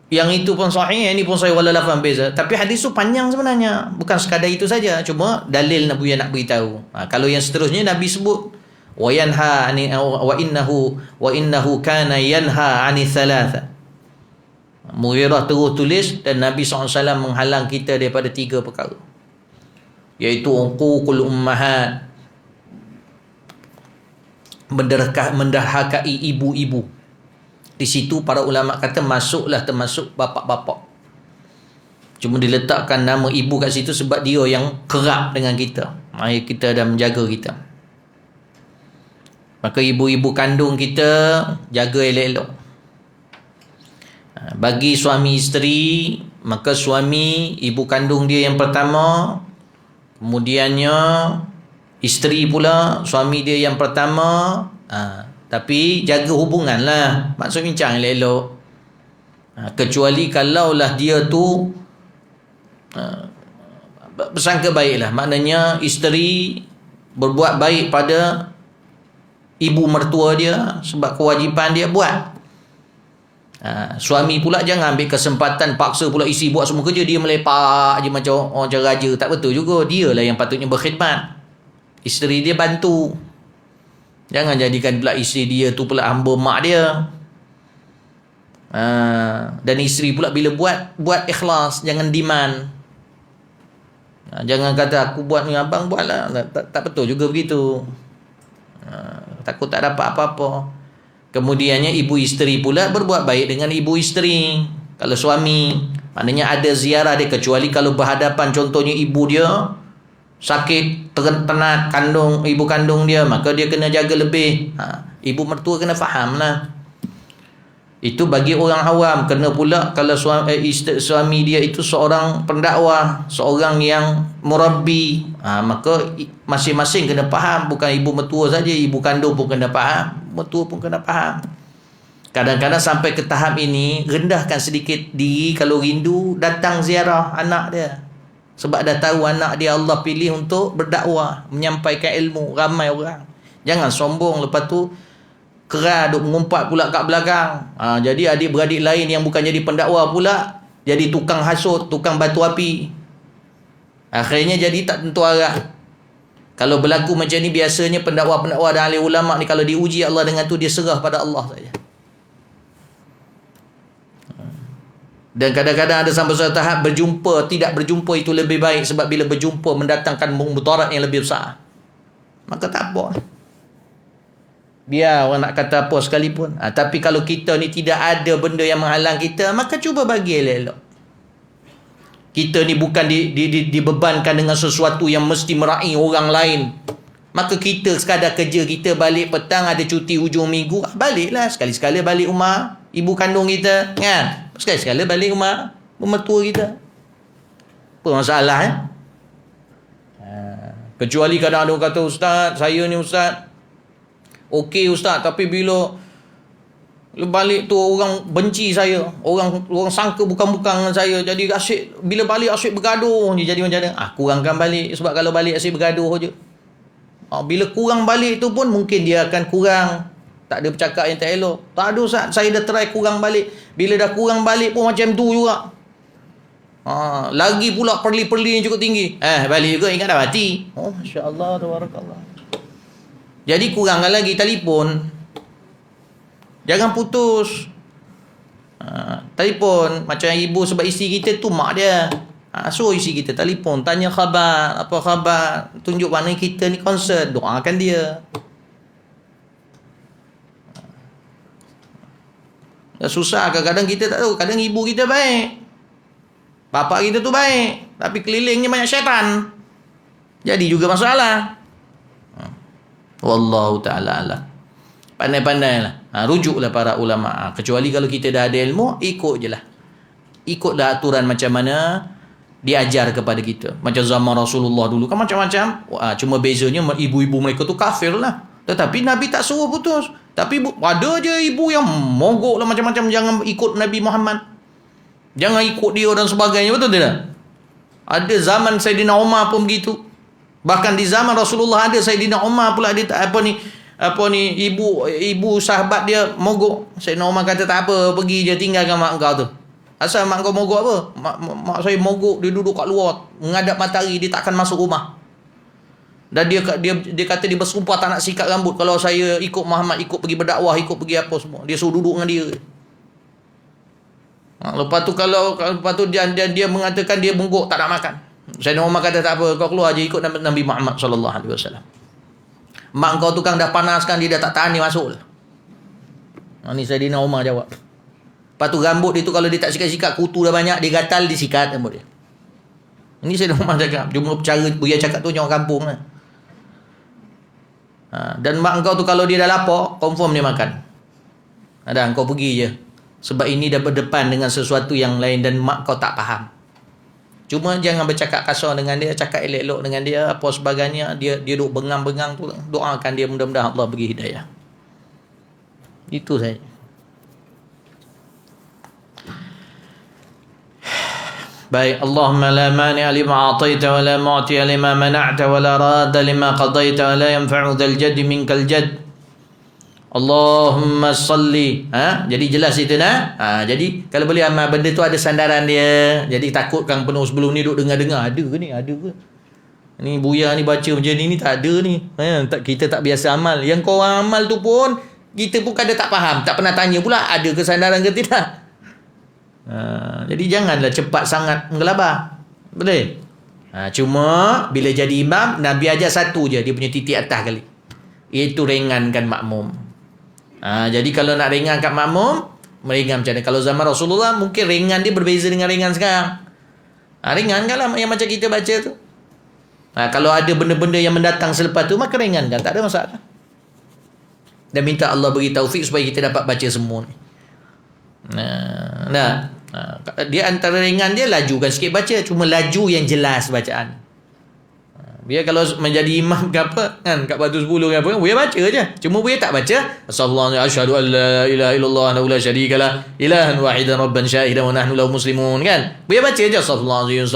Yang itu pun sahih, yang ini pun sahih, walalafan beza. Tapi hadis tu panjang sebenarnya. Bukan sekadar itu saja. Cuma dalil Nabi yang nak beritahu. Kalau yang seterusnya Nabi sebut wa yanha ani wa innahu kana yanha ani thalatha. Mughirah terus tulis, dan Nabi SAW menghalang kita daripada 3 perkara. Iaitu uququl ummahat, menderhakai ibu-ibu. Di situ para ulama kata masuklah termasuk bapak-bapak. Cuma diletakkan nama ibu kat situ sebab dia yang kerap dengan kita. Ayah kita dan menjaga kita. Maka ibu-ibu kandung kita jaga elok-elok. Bagi suami isteri, maka suami ibu kandung dia yang pertama, kemudiannya isteri pula suami dia yang pertama. Tapi jaga hubungan lah. Maksud bincang elok-elok. Kecuali kalaulah dia tu bersangka baik lah. Maknanya isteri berbuat baik pada ibu mertua dia sebab kewajipan dia buat. Suami pula jangan ambil kesempatan paksa pula isteri buat semua kerja, dia melepak je macam orang raja. Tak betul juga. Dia lah yang patutnya berkhidmat, isteri dia bantu. Jangan jadikan pula isteri dia tu pula hamba mak dia. Dan isteri pula bila buat ikhlas, jangan demand. Jangan kata aku buat ni, abang buatlah. Tak betul juga begitu. Takut tak dapat apa-apa. Kemudiannya ibu isteri pula berbuat baik dengan ibu isteri. Kalau suami, maknanya ada ziarah dia, kecuali kalau berhadapan, contohnya ibu dia sakit, tenat ibu kandung dia, maka dia kena jaga lebih. Ibu mertua kena faham lah. Itu bagi orang awam. Kena pula kalau suami dia itu seorang pendakwah, seorang yang murabbi, maka masing-masing kena faham. Bukan ibu mertua saja, ibu kandung pun kena faham, mertua pun kena faham. Kadang-kadang sampai ke tahap ini, rendahkan sedikit diri. Kalau rindu, datang ziarah anak dia, sebab dah tahu anak dia Allah pilih untuk berdakwah, menyampaikan ilmu ramai orang. Jangan sombong, lepas tu keras duk mengumpat pula kat belakang. Jadi adik-beradik lain yang bukan jadi pendakwa pula jadi tukang hasut, tukang batu api. Akhirnya jadi tak tentu arah. Kalau berlaku macam ni, biasanya pendakwa-pendakwa dan ahli ulama ni kalau diuji Allah dengan tu, dia serah pada Allah saja. Dan kadang-kadang ada sampai satu tahap berjumpa, tidak berjumpa itu lebih baik, sebab bila berjumpa mendatangkan mudarat yang lebih besar. Maka tak apa, biar orang nak kata apa sekalipun. Tapi kalau kita ni tidak ada benda yang menghalang kita, maka cuba bagi elok-elok. Kita ni bukan dibebankan dengan sesuatu yang mesti meraih orang lain. Maka kita sekadar kerja kita, balik petang, ada cuti hujung minggu, baliklah. Sekali-sekala balik rumah ibu kandung kita, kan? Sekali-sekala balik rumah mertua kita. Apa masalah, Kecuali kadang ada orang kata, ustaz, saya ni ustaz, okey ustaz, tapi bila balik tu orang benci saya, orang sangka bukan-bukan dengan saya, jadi asyik, bila balik asyik bergaduh je. Jadi macam mana? Kurangkan balik, sebab kalau balik asyik bergaduh je. Bila kurang balik tu pun mungkin dia akan kurang, tak ada bercakap yang tak elok. Tak ada ustaz, saya dah try kurang balik. Bila dah kurang balik pun macam tu juga. Lagi pula perli-perli yang cukup tinggi. Balik juga ingat dah mati. Masya Allah, tabarakallah. Jadi kurangkan lagi telefon. Jangan putus. Telefon. Macam ibu, sebab isteri kita tu mak dia. So isteri kita telefon, tanya khabar, apa khabar, tunjuk mana kita ni concern, doakan dia. Susah, kadang-kadang kita tak tahu. Kadang ibu kita baik, bapa kita tu baik, tapi kelilingnya banyak syaitan, jadi juga masalah. Wallahu ta'ala alam. Pandai-pandailah, rujuklah para ulama. Kecuali kalau kita dah ada ilmu, ikut je lah. Ikutlah aturan macam mana diajar kepada kita. Macam zaman Rasulullah dulu kan macam-macam. Cuma bezanya ibu-ibu mereka tu kafir lah. Tetapi Nabi tak suruh putus. Tapi ada je ibu yang mogok lah macam-macam. Jangan ikut Nabi Muhammad, jangan ikut dia dan sebagainya. Betul tidak? Ada zaman Sayyidina Umar pun begitu. Bahkan di zaman Rasulullah ada Sayyidina Umar pula dia ibu sahabat dia mogok. Sayyidina Umar kata tak apa, pergi je tinggalkan mak kau tu. Asal mak kau mogok apa? Mak saya mogok, dia duduk kat luar menghadap matahari, dia takkan masuk rumah. Dan dia kata dia bersumpah tak nak sikat rambut kalau saya ikut Muhammad, ikut pergi berdakwah, ikut pergi apa semua. Dia suruh duduk dengan dia. Lepas tu dia mengatakan dia bungkuk tak nak makan. Sayyidina Umar kata tak apa, kau keluar je ikut Nabi Muhammad sallallahu alaihi wasallam. Mak kau tukang dah panaskan, dia dah tak tahan, dia masuk lah. Ni Sayyidina Umar jawab. Lepas tu rambut dia tu kalau dia tak sikat-sikat, kutu dah banyak, dia gatal, dia sikat rambut dia. Ini Sayyidina Umar cakap. Cuma cara dia cakap tu macam orang kampung lah. Dan mak kau tu kalau dia dah lapar, confirm dia makan. Dah, kau pergi je. Sebab ini dah berdepan dengan sesuatu yang lain dan mak kau tak faham. Cuma jangan bercakap kasar dengan dia, cakap elok-elok dengan dia, apa sebagainya. Dia duk bengang-bengang tu, doakan dia, mudah-mudahan Allah bagi hidayah. Itu saja. Baik, Allahumma la mani'a lima a'taita wa la mu'ti'a lima mana'ta wa la radda lima qadaita wa la yanfa'u dzal jaddi minkal jadd. Allahumma salli. Jadi jelas itu nah. Jadi kalau boleh amal benda tu ada sandaran dia. Jadi takut kang penuh sebelum ni duk dengar-dengar ada ke ni? Ada ke? Ni Buya ni baca macam ni tak ada ni. Kita tak biasa amal. Yang kau orang amal tu pun kita pun kadang tak faham, tak pernah tanya pula ada ke sandaran ke tidak. Jadi janganlah cepat sangat menggelabah. Boleh? Cuma bila jadi imam, Nabi ajar satu je, dia punya titik atas kali. Iaitu ringankan makmum. Jadi kalau nak ringankan makmum, meringan macam mana? Kalau zaman Rasulullah mungkin ringan dia berbeza dengan ringan sekarang. Ringankanlah yang macam kita baca tu. Kalau ada benda-benda yang mendatang selepas tu, maka ringankan, tak ada masalah. Dan minta Allah beri taufik supaya kita dapat baca semua ni. Dia antara ringan dia lajukan sikit baca, cuma laju yang jelas bacaan. Biar kalau menjadi imam ke apa kan, kat batu 10 ke apa, Buya baca je. Cuma Buya tak baca Asallallahu asyhadu an la ilaha illallah wa la syarikalah ilahan wahidan rabban syahidan wa nahnu lahu muslimun kan. Buya baca je Asallallahu azim.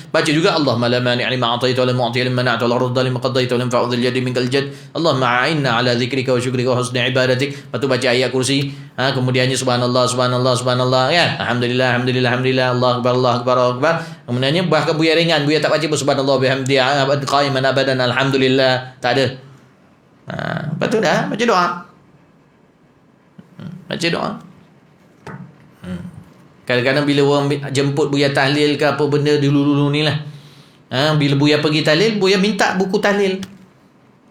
Baca juga Allahumma la mani' lima a'taita wa la mu'ti lima mana'ta wa la radda lima qadaita wa la yanfa'u dzal jaddi minkal jadd. Allahumma a'inna ala dzikrika wa syukrika wa husni ibadatik. Lepas tu baca ayat kursi. Kemudiannya subhanallah kan. Alhamdulillah Allah akbar. Kemudiannya bahkan Buya ringan, Buya tak baca subhanallah bihamdi qa'iman abadan alhamdulillah, tak ada. Lepas tu dah baca doa. Kadang-kadang bila orang jemput Buya tahlil ke apa benda dulu-dulu ni lah, bila Buya pergi tahlil, Buya minta buku tahlil,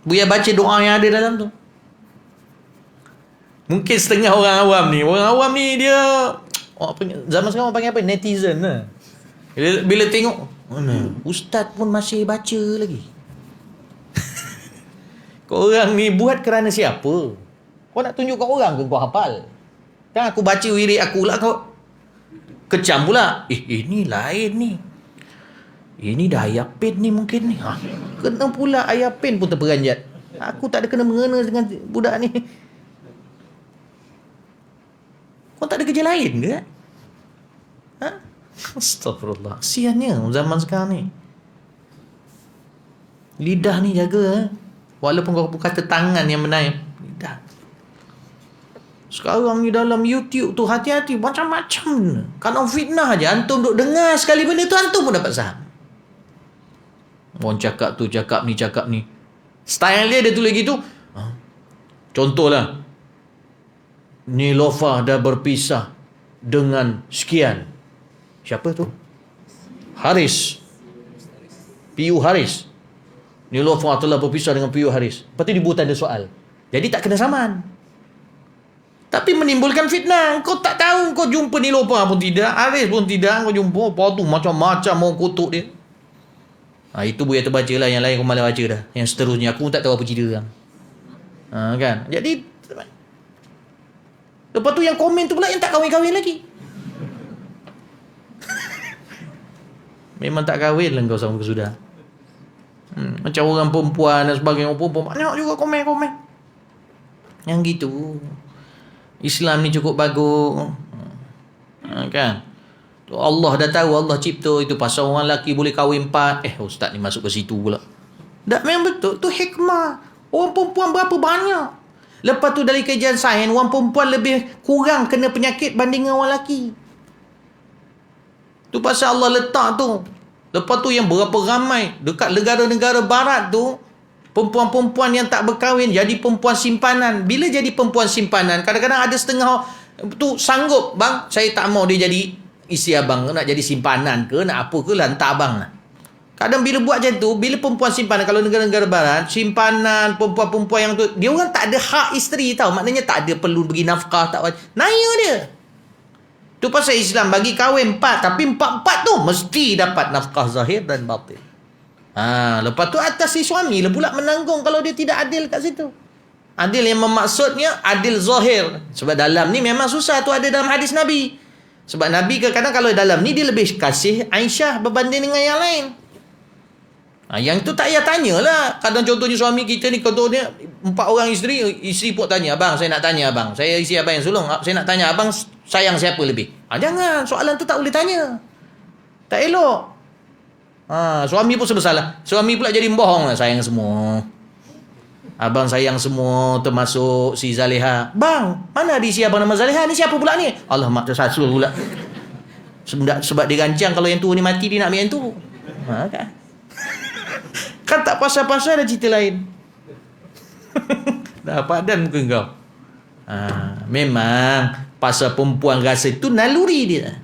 Buya baca doa yang ada dalam tu. Mungkin setengah orang awam ni dia zaman sekarang orang panggil apa, netizen lah. Bila tengok ustaz pun masih baca lagi. Korang ni buat kerana siapa? Kau nak tunjuk kat orang ke kau hafal? Kan aku baca wirid aku lah, kau kecam pula. Ini lain ni. Ini dah ayat pen ni mungkin ni. Kena pula ayat pen pun terperanjat. Aku tak ada kena-mengena dengan budak ni. Kau tak ada kerja lain ke? Astagfirullah. Kesiannya zaman sekarang ni. Lidah ni jaga. Walaupun kau kata tangan yang menaik, lidah. Sekarang ni dalam YouTube tu hati-hati macam-macam. Kalau fitnah aja, antum duk dengar sekali benda tu, antum pun dapat saham. Orang cakap tu, cakap ni. Style dia tulis gitu. Contohlah, Nilofa dah berpisah dengan sekian. Siapa tu? Haris. Piyu Haris. Nilofa telah berpisah dengan Piyu Haris. Lepas tu dibuat tanda soal. Jadi tak kena saman. Tapi menimbulkan fitnah. Kau tak tahu, kau jumpa Nilofa pun tidak, Haris pun tidak, kau jumpa apa tu macam-macam mau kutuk dia. Itu Buya terbaca lah. Yang lain kau malah baca dah. Yang seterusnya aku tak tahu apa cerita kan. Kan? Jadi lepas tu yang komen tu pula yang tak kahwin-kahwin lagi. Memang tak kahwin lah kau sama kesudah. Macam orang perempuan dan sebagainya. Orang perempuan banyak juga komen-komen yang gitu. Islam ni cukup bagus. Kan? Allah dah tahu, Allah cipta itu pasal orang lelaki boleh kahwin 4. Ustaz ni masuk ke situ pula. Tak, memang betul. Tu hikmah. Orang perempuan berapa banyak. Lepas tu dari kajian sains, orang perempuan lebih kurang kena penyakit banding orang lelaki. Tu pasal Allah letak tu. Lepas tu yang berapa ramai dekat negara-negara barat tu, perempuan-perempuan yang tak berkahwin jadi perempuan simpanan. Bila jadi perempuan simpanan, kadang-kadang ada setengah tu sanggup, bang, saya tak mau dia jadi isteri abang, nak jadi simpanan ke, nak apa ke, lantar abang lah. Kadang bila buat macam tu, bila perempuan simpanan, kalau negara-negara barat, simpanan, perempuan-perempuan yang tu, dia orang tak ada hak isteri tau. Maknanya tak ada perlu bagi nafkah, tak wajib. Naya dia. Tu pasal Islam bagi kahwin 4, tapi 4-4 tu mesti dapat nafkah zahir dan batin. Lepas tu atas si suami lah pula menanggung kalau dia tidak adil kat situ. Adil yang bermaksudnya adil zahir. Sebab dalam ni memang susah tu ada dalam hadis Nabi. Sebab Nabi kadang-kadang kalau dalam ni dia lebih kasih Aisyah berbanding dengan yang lain. Yang tu tak payah tanyalah. Kadang contohnya suami kita ni, contohnya 4 orang isteri pun tanya, abang saya nak tanya abang, saya isteri abang yang sulung, saya nak tanya abang sayang siapa lebih. Jangan, soalan tu tak boleh tanya. Tak elok. Suami pun bersalah. Suami pula jadi bohong lah, sayang semua. Abang sayang semua termasuk si Zaleha. Bang, mana ada si abang nama Zaleha? Ni siapa pula ni? Alamak, tersasul pula. Sebab dia rancang kalau yang tu ni mati, dia nak ambil yang tu. Kan? Kan tak pasal-pasal, ada cerita lain. Dah padan muka kau. Memang pasal perempuan rasa itu naluri dia.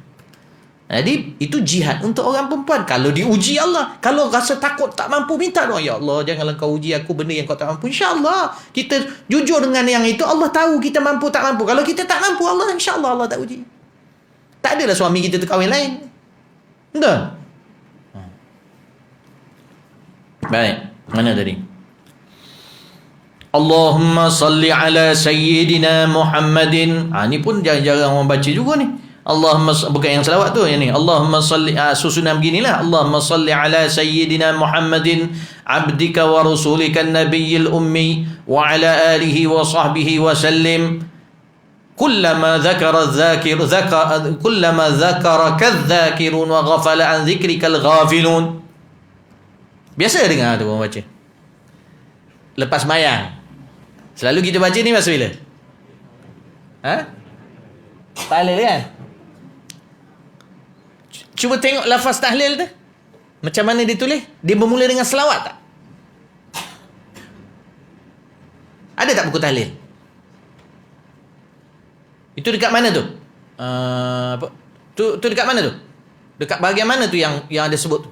Jadi itu jihad untuk orang perempuan. Kalau diuji Allah, kalau rasa takut tak mampu, minta doa, ya Allah janganlah kau uji aku benda yang kau tak mampu. InsyaAllah kita jujur dengan yang itu, Allah tahu kita mampu tak mampu. Kalau kita tak mampu, Allah insyaAllah Allah tak uji. Tak adalah suami kita terkahwin lain. Betul? Baik, mana tadi? Allahumma salli ala sayyidina Muhammadin. Ni pun jarang-jarang orang baca juga ni. Allahumma, bukan yang selawat tu, yang ni. Allahumma salli, susunan beginilah. Allahumma salli ala sayyidina Muhammadin abdika wa rasulika nabiyil ummi wa ala alihi wa sahbihi wa sallim. Kullama dhakara kadh-dhakirun wa ghafala an dhikrikal ghafilun. Biasa dengar tu orang baca lepas mayang. Selalu kita baca ni masa bila? Tahlil kan? Cuba tengok lafaz tahlil tu. Macam mana dia tulis? Dia bermula dengan selawat tak? Ada tak buku tahlil? Itu dekat mana tu? Tu dekat mana tu? Dekat bahagian mana tu yang ada sebut tu?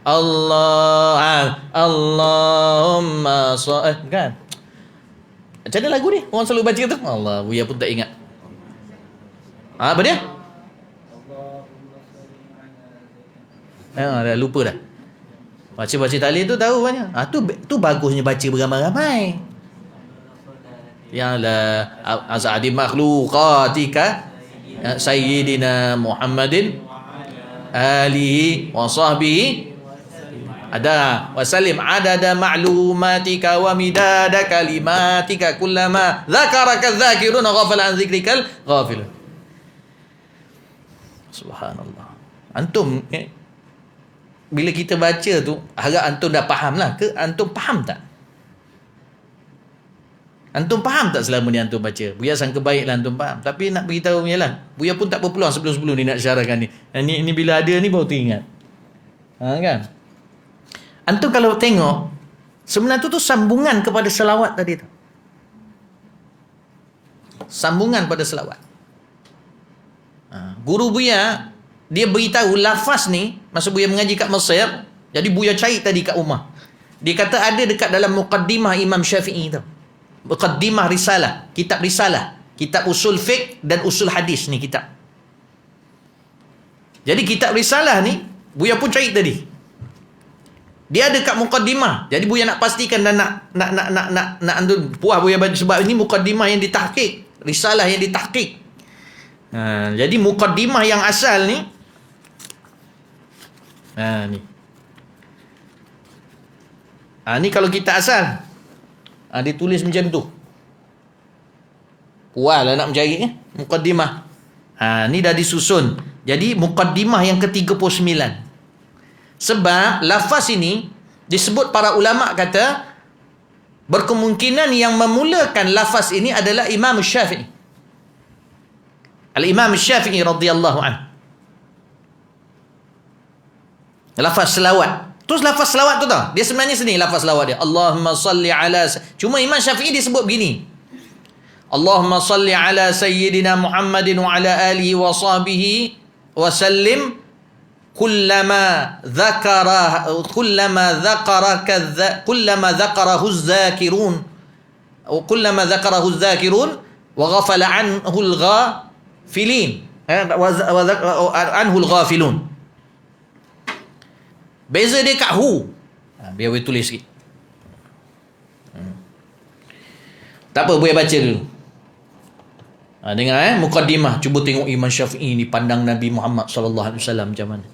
Allahumma kan? Macam mana lagu ni? Orang selalu baca tu. Allah, Buya pun tak ingat. Apa dia? Dah lupa dah. Baca tahlil tu tahu banyak. Tu bagusnya baca beramai-ramai. Ya la azadi makhluqatika sayyidina Muhammadin alihi wa sahbihi ada wasallim adada ma'lumatika wa midada kalimatika kullama dzakaraka dzakirun ghafala an dzikrikal ghafilun. Subhanallah. Antum bila kita baca tu, harap antum dah faham lah ke? Antum faham tak? Antum faham tak selama ni antum baca? Buya sangka baiklah antum faham. Tapi nak beritahu ialah, Buya pun tak berpeluang sebelum-sebelum ni nak syarahkan ni. Ni bila ada ni baru teringat. Kan? Antum kalau tengok, sebenarnya tu sambungan kepada selawat tadi tu. Sambungan pada selawat. Guru Buya, dia beritahu lafaz ni, masa Buya mengaji kat Mesir, jadi Buya cari tadi kat rumah. Dia kata ada dekat dalam muqaddimah Imam Syafi'i tu. Muqaddimah risalah, kitab risalah, kitab usul fiqh dan usul hadis ni kitab. Jadi kitab risalah ni Buya pun cari tadi. Dia ada kat muqaddimah. Jadi Buya nak pastikan dan nak puas Buya baca sebab ini muqaddimah yang ditahqiq, risalah yang ditahqiq. Jadi muqaddimah yang asal ni ni. Ni kalau kita asal dia tulis macam tu. Puas lah nak mencari muqaddimah. Ni dah disusun. Jadi muqaddimah yang ke-39. Sebab lafaz ini disebut para ulama kata berkemungkinan yang memulakan lafaz ini adalah Imam Syafi'i. Al-Imam Syafi'i radhiyallahu anhu. Lafaz selawat. Terus lafaz selawat tu tau. Dia sebenarnya sini lafaz selawat dia. Allahumma salli ala. Cuma Imam Syafi'i dia sebut begini. Allahumma salli ala sayyidina Muhammadin wa ala alihi wa sahbihi wa sallim kullama dzakarahu az-zakirun wa ghafala anhu al-ghafilin anhu al-ghafilun. Beza dia kat hu. Biar boleh tulis sikit. Tak apa, boleh baca dulu. Dengar muqaddimah. Cuba tengok Imam Syafi'i ni pandang Nabi Muhammad sallallahu alaihi wasallam macam mana.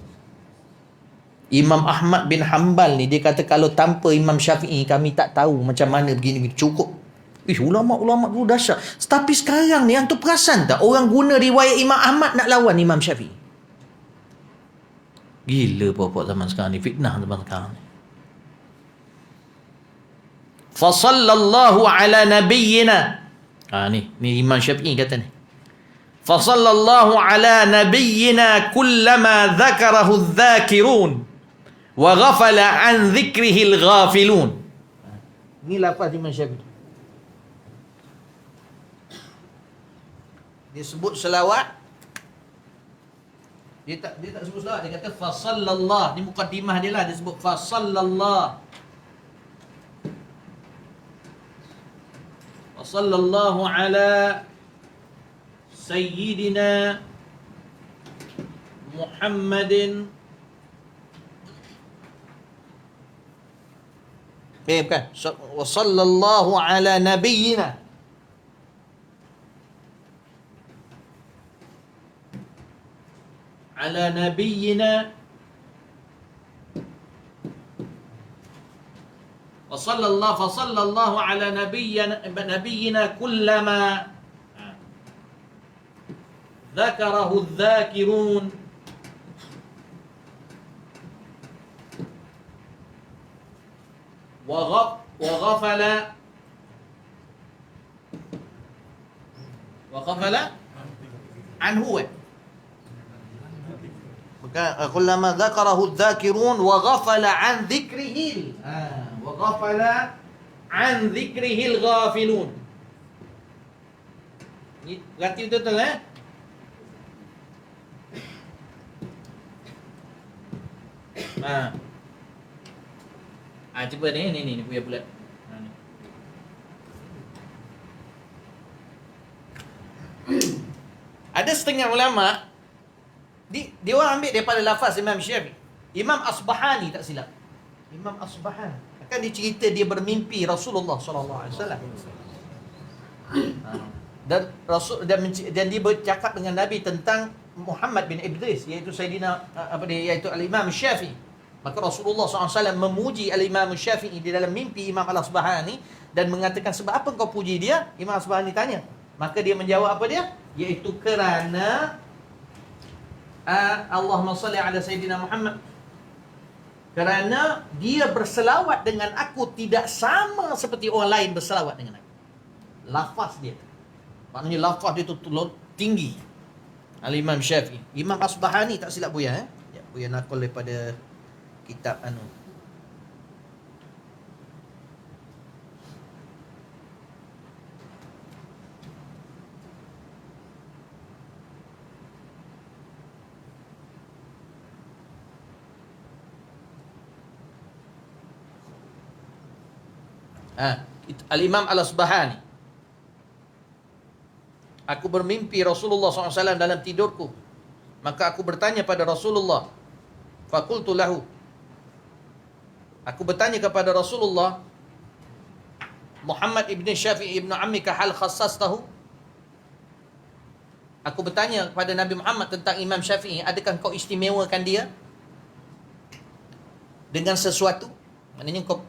Imam Ahmad bin Hanbal ni dia kata kalau tanpa Imam Syafi'i kami tak tahu macam mana begini cukup. Ulama-ulama dulu dahsyat. Tapi sekarang ni antum perasan tak orang guna riwayat Imam Ahmad nak lawan Imam Syafi'i? Gila puak-puak zaman sekarang ni, fitnah zaman sekarang ni. Fasallallahu ala nabiyyina. Ni Imam Syafi'i kata ni. Fasallallahu ala nabiyyina kullama dzakarahu adh-dzakirun wa ghafala an dzikrihi al-ghafilun. Ni lafaz Imam Syafi'i. Dia sebut selawat. Dia tak sebut selawat, dia kata fasallallah. Ni mukaddimah dia lah, dia sebut fasallallah. Fasallallahu ala sayyidina Muhammadin. Bukan. Wa sallallahu ala nabiyyina. Ala nabiyyina. Wa sallallahu ala nabiyyina kullama dzakarahu adh-dzakirun وغفل عنه كلما ذكره الذاكرون وغفل عن ذكره وغفل عن ذكره الغافلون. Ganti betul cuba ni punya bulat. Ada setengah ulama dia orang ambil daripada lafaz Imam Syafi'i. Imam Asbahani tak silap. Imam Asbahani akan dicerita dia bermimpi Rasulullah sallallahu alaihi wasallam. Dan dia bercakap dengan Nabi tentang Muhammad bin Idris, iaitu Sayyidina iaitu Al-Imam Syafi'i. Maka Rasulullah SAW memuji Al-Imam Syafi'i di dalam mimpi Imam Al-Asbahani dan mengatakan, sebab apa kau puji dia? Imam Al-Asbahani tanya. Maka dia menjawab apa dia? Iaitu kerana Allahumma salli ala Sayyidina Muhammad. Kerana dia berselawat dengan aku tidak sama seperti orang lain berselawat dengan aku. Lafaz dia. Maknanya lafaz dia tu tinggi. Al-Imam Syafi'i. Imam Asbahani tak silap Buya Ya, Buya nakal daripada kitab Al-Imam Al-Asbahani. Aku bermimpi Rasulullah SAW dalam tidurku. Maka aku bertanya pada Rasulullah. Fakultu lahu. Aku bertanya kepada Rasulullah, Muhammad ibn Syafi'i ibn Ammika hal khassastahu? Aku bertanya kepada Nabi Muhammad tentang Imam Syafi'i, adakah kau istimewakan dia dengan sesuatu? Maknanya kau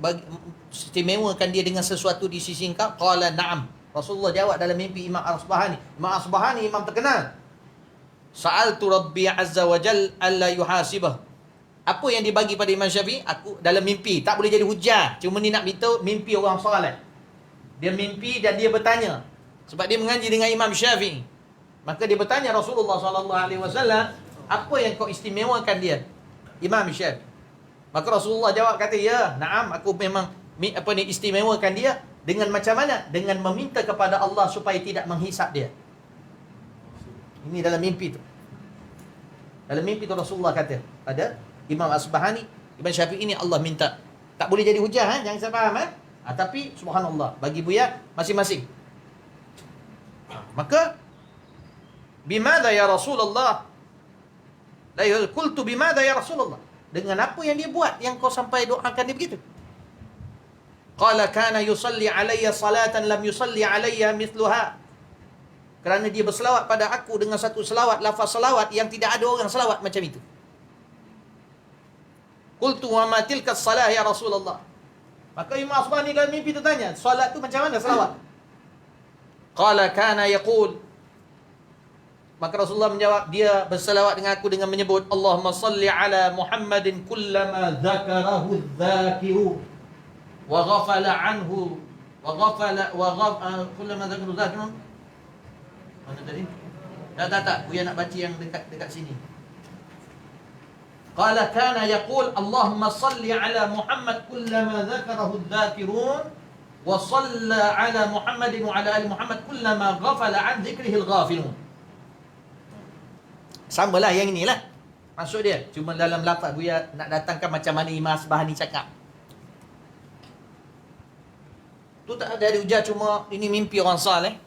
istimewakan dia dengan sesuatu di sisi kau? Qala na'am. Rasulullah jawab dalam mimpi Imam Al-Asbahani. Imam Al-Asbahani imam terkenal. Sa'altu Rabbi Azza wa Jal alla yuhasibah. Apa yang dibagi pada Imam Syafi'i? Aku dalam mimpi. Tak boleh jadi hujah. Cuma ni nak beritahu mimpi orang soleh. Dia mimpi dan dia bertanya. Sebab dia mengaji dengan Imam Syafi'i. Maka dia bertanya Rasulullah SAW, apa yang kau istimewakan dia? Imam Syafi'i. Maka Rasulullah jawab kata, ya, na'am, aku memang istimewakan dia. Dengan macam mana? Dengan meminta kepada Allah supaya tidak menghisap dia. Ini dalam mimpi tu. Dalam mimpi tu Rasulullah kata pada Imam Asbahani, Imam Syafi'i ini Allah minta. Tak boleh jadi hujah, jangan salah faham. Tapi subhanallah, bagi Buya masing-masing. Maka bimadha ya Rasulullah? La qultu bimadha ya Rasulullah? Dengan apa yang dia buat yang kau sampai doakan dia begitu? Qala kana yusalli alayya salatan lam yusalli alayya mithluha. Kerana dia berselawat pada aku dengan satu selawat, lafaz selawat yang tidak ada orang selawat macam itu. Qultu wa ma tilka as-salah ya Rasulullah? Maka Imam Asbahani dalam mimpi tu tanya, solat tu macam mana selawat? Qala kana yaqul. Maka Rasulullah menjawab, dia berselawat dengan aku dengan menyebut Allahumma salli ala Muhammadin kullama dzakarahu adh-dzakirun wa ghafala anhu wa ghafala wa kullama dzakara dzakirun. Mana tadi? Tak. Buya nak baca yang dekat sini. Qala kana yaqul Allahumma salli ala Muhammad kullama dzakarahu dzakirun wa shalla ala Muhammadin wa ala ali Muhammad kullama ghafala an dzikrihi al-ghafilun. Samalah yang inilah. Maksud dia cuma dalam lafaz Buya nak datangkan macam mana Imam Asbahani cakap. Tu tak ada ujar cuma ini mimpi orang saleh.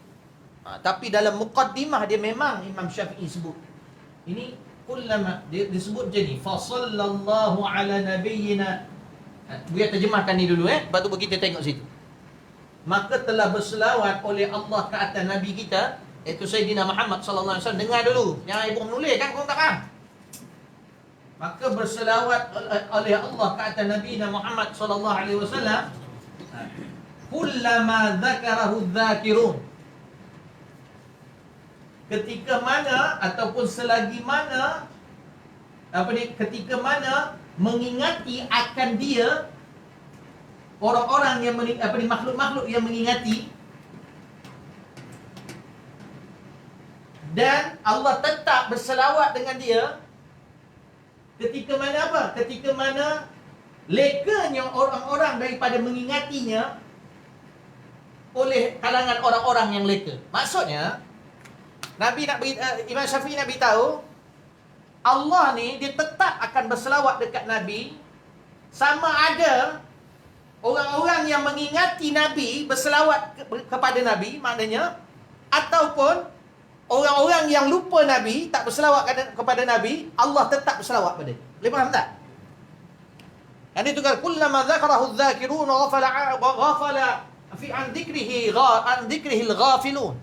Tapi dalam muqaddimah dia memang Imam Syafi'i sebut. Ini kullama dia disebut jadi fa sallallahu ala nabiyyina. Buya terjemahkan ni dulu lepas tu kita tengok situ. Maka telah berselawat oleh Allah ke atas nabi kita iaitu Sayyidina Muhammad sallallahu alaihi wasallam. Dengar dulu. Jangan ibu menulis kan kau tak faham. Maka berselawat oleh Allah ke atas Nabi Muhammad sallallahu alaihi wasallam kullama dzakarahu dzakirun. Ketika mana ataupun selagi mana ketika mana mengingati akan dia orang-orang yang makhluk-makhluk yang mengingati, dan Allah tetap berselawat dengan dia ketika mana apa? Ketika mana lekanya orang-orang daripada mengingatinya oleh kalangan orang-orang yang leka. Maksudnya Nabi nak Imam Syafi'i nak beritahu Allah ni dia tetap akan berselawat dekat Nabi sama ada orang-orang yang mengingati Nabi berselawat kepada Nabi, maknanya, ataupun orang-orang yang lupa Nabi tak berselawat kepada Nabi, Allah tetap berselawat pada dia. Boleh faham tak? Yang itu kan kullama dzakarahu dzakirun ghafala fi an dzikrihi al-ghafilun.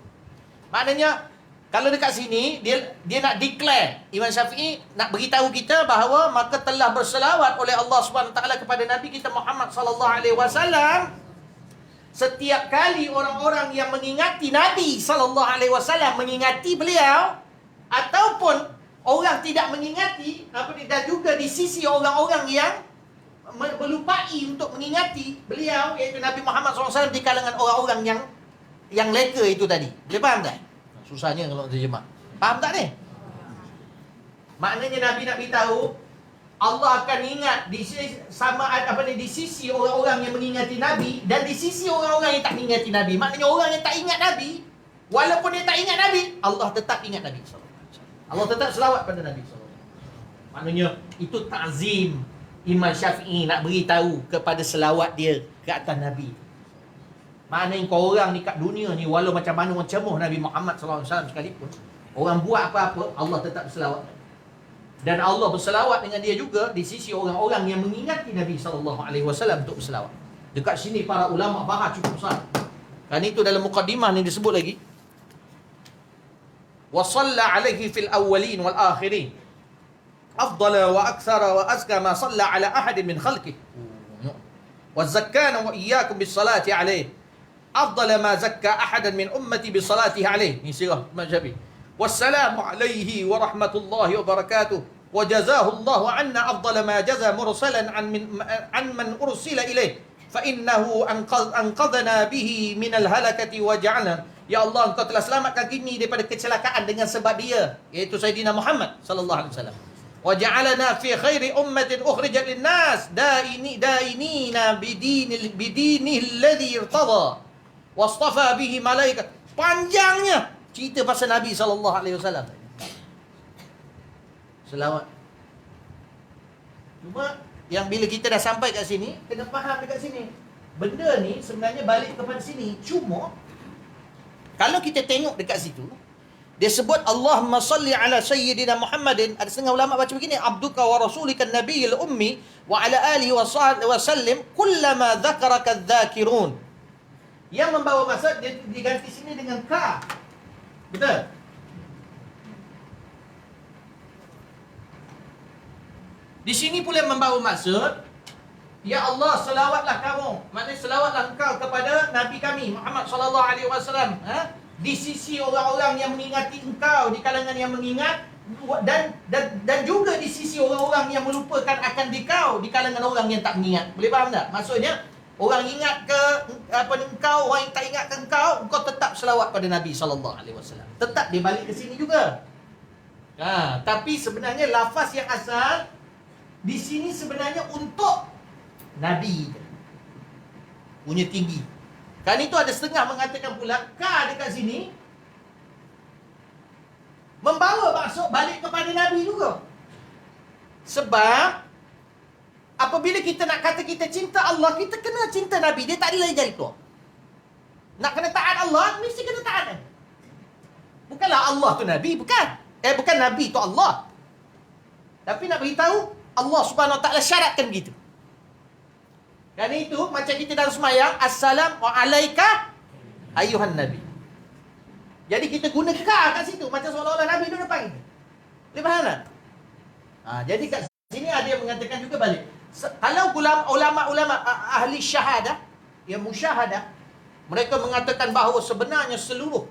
Maknanya kalau dekat sini dia nak declare, Imam Syafi'i nak beritahu kita bahawa maka telah berselawat oleh Allah Subhanahu taala kepada Nabi kita Muhammad sallallahu alaihi wasallam setiap kali orang-orang yang mengingati Nabi sallallahu alaihi wasallam mengingati beliau, ataupun orang tidak mengingati dan juga di sisi orang-orang yang melupai untuk mengingati beliau iaitu Nabi Muhammad SAW di kalangan orang-orang yang leka itu tadi. Boleh faham tak? Susahnya kalau terjemah. Faham tak ni? Maknanya Nabi nak beritahu Allah akan ingat di sisi orang-orang yang mengingati Nabi dan di sisi orang-orang yang tak mengingati Nabi. Maknanya orang yang tak ingat Nabi, walaupun dia tak ingat Nabi, Allah tetap ingat Nabi SAW. Allah tetap selawat pada Nabi SAW. Maknanya itu ta'zim Imam Syafi'i nak beritahu kepada selawat dia ke atas Nabi. Maknanya kau orang ni kat dunia ni, walau macam mana orang cemuh Nabi Muhammad SAW sekalipun, orang buat apa-apa, Allah tetap berselawat. Dan Allah berselawat dengan dia juga di sisi orang-orang yang mengingati Nabi SAW untuk berselawat. Dekat sini para ulama bahas cukup besar. Dan itu dalam muqaddimah ni disebut lagi. Wa shalla alaihi fil awwalin wal akhirin afdala wa aktsara wa azka ma shalla ala ahadin min khalqihi. Wa zakkana wa iyyakum bis salati alaihi afdala ma zakka ahadan min ummati bis salati alaihi. Ni sirah Imam Syafi'i. Wassalamu alaihi wa rahmatullahi wa barakatuh wa jazahu Allahu anna afdala ma jaza mursalan an man ursila ilaih fa innahu anqadhana bihi min al-halakati wa ja'alna. Ya Allah, engkau telah selamatkan kami daripada kecelakaan dengan sebab dia, iaitu Sayyidina Muhammad sallallahu alaihi wasallam. Wa ja'alana fi khairi ummatin ukhrijat lin-nas da'inina bidinihi alladhi irtada wastafa bihi malaikat. Panjangnya cerita pasal Nabi SAW. Selawat. Cuma yang bila kita dah sampai kat sini, kena faham dekat sini. Benda ni sebenarnya balik kepada sini. Cuma kalau kita tengok dekat situ, dia sebut Allahumma salli ala sayyidina Muhammadin. Ada setengah ulama baca begini, abduka wa rasulika nabiyil ummi wa ala alihi wa sallim kullama dzakaraka dzakirun. Yang membawa maksud dia diganti sini dengan ka. Betul? Di sini pula membawa maksud, ya Allah, selawatlah kamu. Maknanya selawatlah engkau kepada Nabi kami Muhammad sallallahu alaihi wasallam, di sisi orang-orang yang mengingati engkau, di kalangan yang mengingat, dan juga di sisi orang-orang yang melupakan akan dikau, di kalangan orang yang tak mengingat. Boleh faham tak? Maksudnya orang ingat ke engkau, orang yang tak ingat ke engkau tetap selawat pada Nabi SAW. Tetap dia balik ke sini juga. Tapi sebenarnya lafaz yang asal di sini sebenarnya untuk Nabi punya tinggi. Kan itu ada setengah mengatakan pula ka dekat sini membawa maksud balik kepada Nabi juga. Sebab apabila kita nak kata kita cinta Allah, kita kena cinta Nabi. Dia tak ada lagi jari keluar. Nak kena taat Allah, mesti kena taat Nabi. Bukanlah Allah tu Nabi, bukan. Bukan Nabi tu Allah. Tapi nak beritahu Allah Subhanahu Wa Taala syaratkan begitu. Kerana itu macam kita dalam semayang, Assalamu alayka ayuhan Nabi. Jadi kita guna ka kat situ macam seolah-olah Nabi duduk depan kita. Boleh faham tak? Jadi kat sini ada yang mengatakan juga balik. Kalau ulama-ulama ahli syahadah, yang musyahadah, mereka mengatakan bahawa sebenarnya seluruh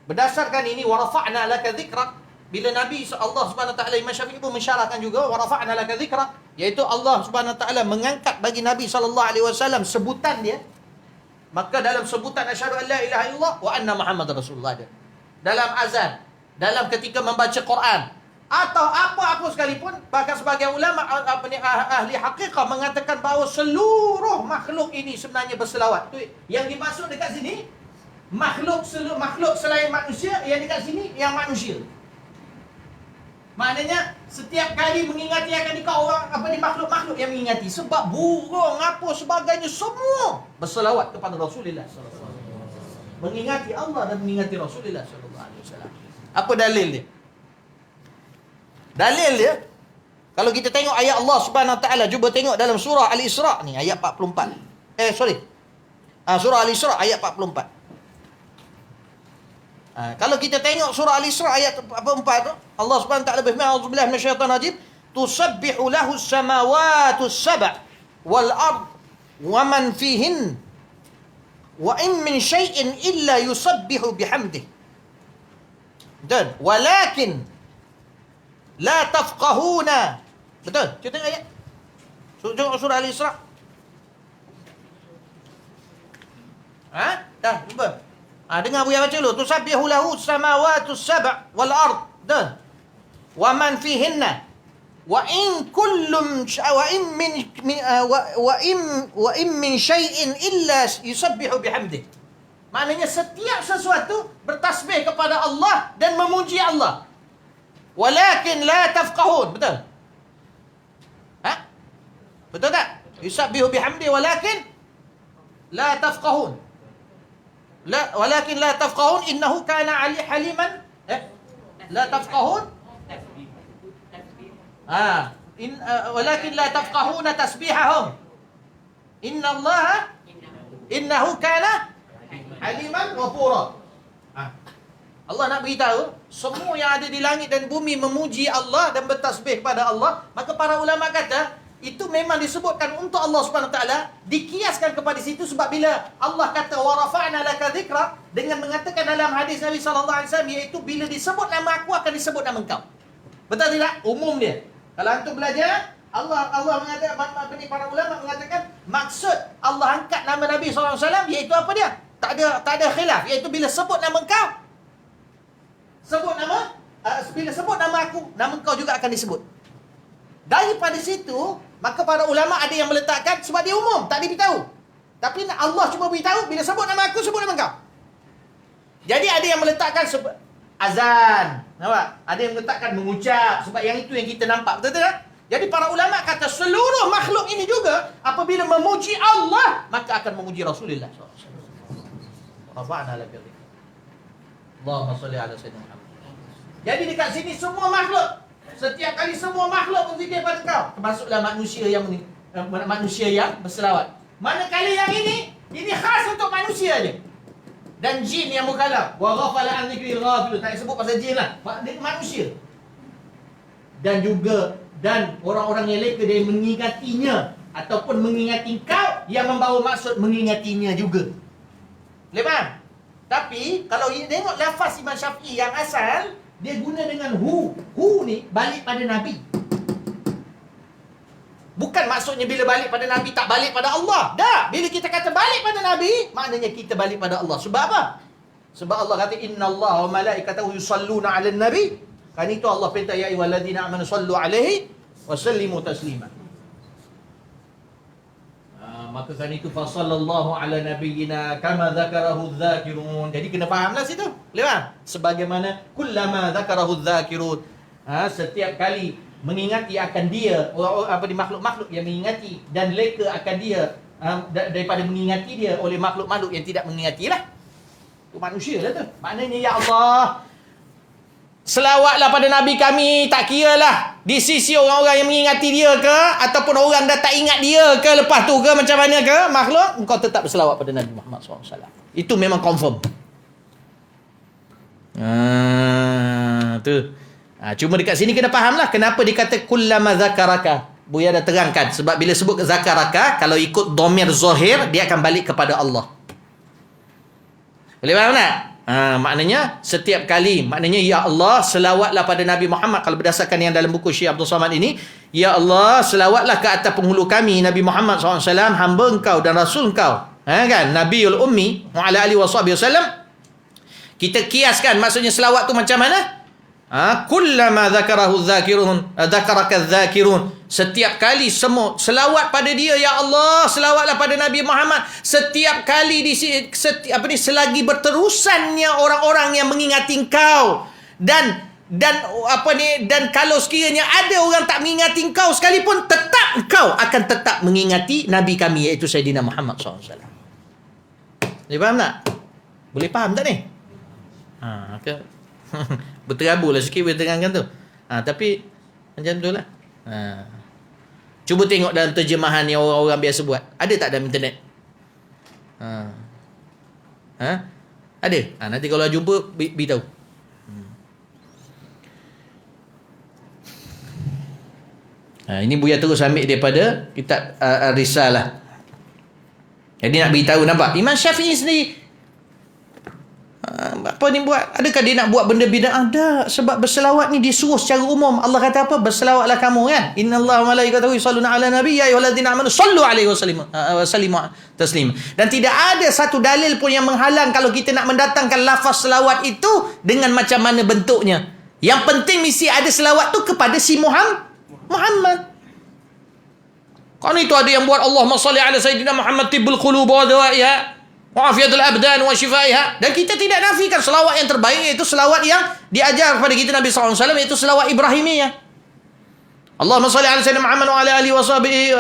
berdasarkan ini warafa'na laka dzikrak, bila Nabi Allah Subhanahu Wa Taala, Imam Syafi'i pun mensyarahkan juga warafa'na laka dzikrak, iaitu Allah Subhanahu Wa Taala mengangkat bagi Nabi sallallahu alaihi wasallam sebutan dia. Maka dalam sebutan asyhadu an la ilaha illallah wa anna Muhammadar Rasulullah dia, dalam azan, dalam ketika membaca Quran, atau apa-apa sekalipun, bahkan sebagian ulama ahli hakikat mengatakan bahawa seluruh makhluk ini sebenarnya berselawat. Yang dimaksud dekat sini makhluk selain manusia, yang dekat sini yang manusia. Maknanya setiap kali mengingati akan dikau orang makhluk-makhluk yang mengingati. Sebab burung apa sebagainya semua berselawat kepada Rasulullah sallallahu alaihi wasallam. Mengingati Allah dan mengingati Rasulullah sallallahu alaihi wasallam. Apa dalil dia? Dalil dia, kalau kita tengok ayat Allah Subhanahu Wa Taala, cuba tengok dalam surah Al-Isra ni ayat 44. Surah Al-Isra ayat 44. Kalau kita tengok surah Al-Isra ayat 44 tu, Allah Subhanahu Wa Taala berfirman, "A'udzubillahi minasyaitonir rajim, tusabbihu lahu as-samawati as-sab' wal ard wa man fihin wa in min syai'in illa yusabbihu bihamdihi." Dan walakin la tafqahuna. Betul? Kita tengok ayat. Tengok surah Al-Isra. Dah, cuba. Dengar Buya baca dulu. Tusabbihu lahu samawati as-sab' wal ard. Dan wa man fihinna wa in kullum wa in min syai'in illa yusabbihu bihamdihi. Maknanya setiap sesuatu bertasbih kepada Allah dan memuji Allah. Walakin la tafqahun. Betul? Betul tak? Yusabbihu bihamdihi walakin la tafqahun. Walakin la tafqahun innahu kana haliman. La tafqahun. Walakin la tafqahuna tasbihahum. Innahu kana haliman ghafura. Allah nak beritahu semua yang ada di langit dan bumi memuji Allah dan bertasbih kepada Allah. Maka para ulama kata itu memang disebutkan untuk Allah Subhanahu Wa Taala, dikiaskan kepada situ sebab bila Allah kata wa rafa'na laka dzikrak, dengan mengatakan dalam hadis Nabi sallallahu alaihi wasallam, iaitu bila disebut nama aku akan disebut nama engkau. Betul tidak? Umum dia. Kalau antum belajar, Allah mengatakan, para ulama mengatakan maksud Allah angkat nama Nabi sallallahu alaihi wasallam iaitu apa dia? Tak ada khilaf, iaitu bila sebut nama engkau, bila sebut nama aku, nama engkau juga akan disebut. Daripada situ, maka para ulama ada yang meletakkan, sebab dia umum, tak diberitahu. Tapi Allah cuma beritahu, bila sebut nama aku, sebut nama engkau. Jadi ada yang meletakkan azan, nampak? Ada yang meletakkan mengucap, sebab yang itu yang kita nampak, betul tak? Jadi para ulama kata seluruh makhluk ini juga apabila memuji Allah, maka akan memuji Rasulullah SAW. Rafa'na laka dzikrak. Allahumma shalli ala sayyidina Muhammad. Jadi dekat sini semua makhluk, setiap kali semua makhluk berzikir pada kau, termasuklah manusia yang berselawat. Manakala yang ini khas untuk manusia je. Dan jin yang mukallaf. Wa ghafala an dzikril ghafil. Tak sebut pasal jin lah. Manusia. Dan orang-orang yang leka dia mengingatinya ataupun mengingati kau, yang membawa maksud mengingatinya juga. Boleh faham? Tapi kalau tengok lafaz Imam Syafi'i yang asal, dia guna dengan hu. Hu ni balik pada Nabi. Bukan maksudnya bila balik pada Nabi tak balik pada Allah. Dah, bila kita kata balik pada Nabi, maknanya kita balik pada Allah. Sebab apa? Sebab Allah kata innallaha wa malaikatahu yusalluna 'alan nabi. Kan itu Allah perintah ya ayyuhalladzina amanu sallu 'alaihi wa sallimu taslima. Maka kan itu fasallallahu ala nabiyyina kama dzakarahu dzakirun. Jadi kena fahamlah situ. Boleh faham? Sebagaimana kullama dzakarahu dzakirun. Setiap kali mengingati akan dia, makhluk-makhluk yang mengingati dan leka akan dia daripada mengingati dia oleh makhluk-makhluk yang tidak mengingatilah. Itu manusia lah tu. Maknanya ya Allah, selawatlah pada Nabi kami, tak kira lah di sisi orang-orang yang mengingati dia ke ataupun orang dah tak ingat dia ke lepas tu ke macam mana ke makhluk, engkau tetap berselawat pada Nabi Muhammad SAW. Itu memang confirm. Tu. Cuma dekat sini kena faham lah kenapa dikata kullama zakaraka. Buya dah terangkan. Sebab bila sebut zakaraka, kalau ikut dhamir zahir, dia akan balik kepada Allah. Boleh faham tak? Maknanya setiap kali, maknanya ya Allah selawatlah pada Nabi Muhammad. Kalau berdasarkan yang dalam buku Syekh Abdul Samad ini, ya Allah selawatlah ke atas penghulu kami Nabi Muhammad SAW, hamba engkau dan rasul engkau, kan, Nabiul Ummi wa ala alihi wasallam. Kita kiaskan maksudnya selawat tu macam mana? Kullama dzakarahu dzakirun dzakaraka dzakirun. Setiap kali semua selawat pada dia ya Allah, selawatlah pada Nabi Muhammad. Setiap kali selagi berterusannya orang-orang yang mengingati engkau dan kalau sekiranya ada orang tak mengingati engkau sekalipun, tetap engkau akan tetap mengingati Nabi kami iaitu Sayyidina Muhammad SAW. Boleh faham tak? Boleh faham tak ni? Berterabur lah sikit boleh terangkan tu. Tapi macam tu lah. Cuba tengok dalam terjemahan yang orang-orang biasa buat. Ada tak dalam internet? Ada? Nanti kalau jumpa beritahu. Ini Buya terus ambil daripada kitab Risalah. Jadi nak beritahu, nampak? Imam Syafi'i sendiri apa ni buat? Adakah dia nak buat benda bid'ah? Ada. Sebab berselawat ni disuruh secara umum. Allah kata apa? Berselawatlah kamu, kan? Innallaha wa malaikatahu yusalluna 'alan nabi ya ayyuhalladzina amanu sallu 'alaihi wa sallimu taslima. Dan tidak ada satu dalil pun yang menghalang kalau kita nak mendatangkan lafaz selawat itu dengan macam mana bentuknya. Yang penting mesti ada selawat tu kepada si Muhammad. Kan itu ada yang buat Allahumma salli ala sayyidina Muhammad tibbul qulub wa dawaiha wa afiyatul abdan wa shifaiha. Dan kita tidak nafikan selawat yang terbaik iaitu selawat yang diajar kepada kita Nabi SAW, iaitu selawat Ibrahimiyah. Allahumma salli ala sayyidina Muhammad wa ala alihi wa sahbihi.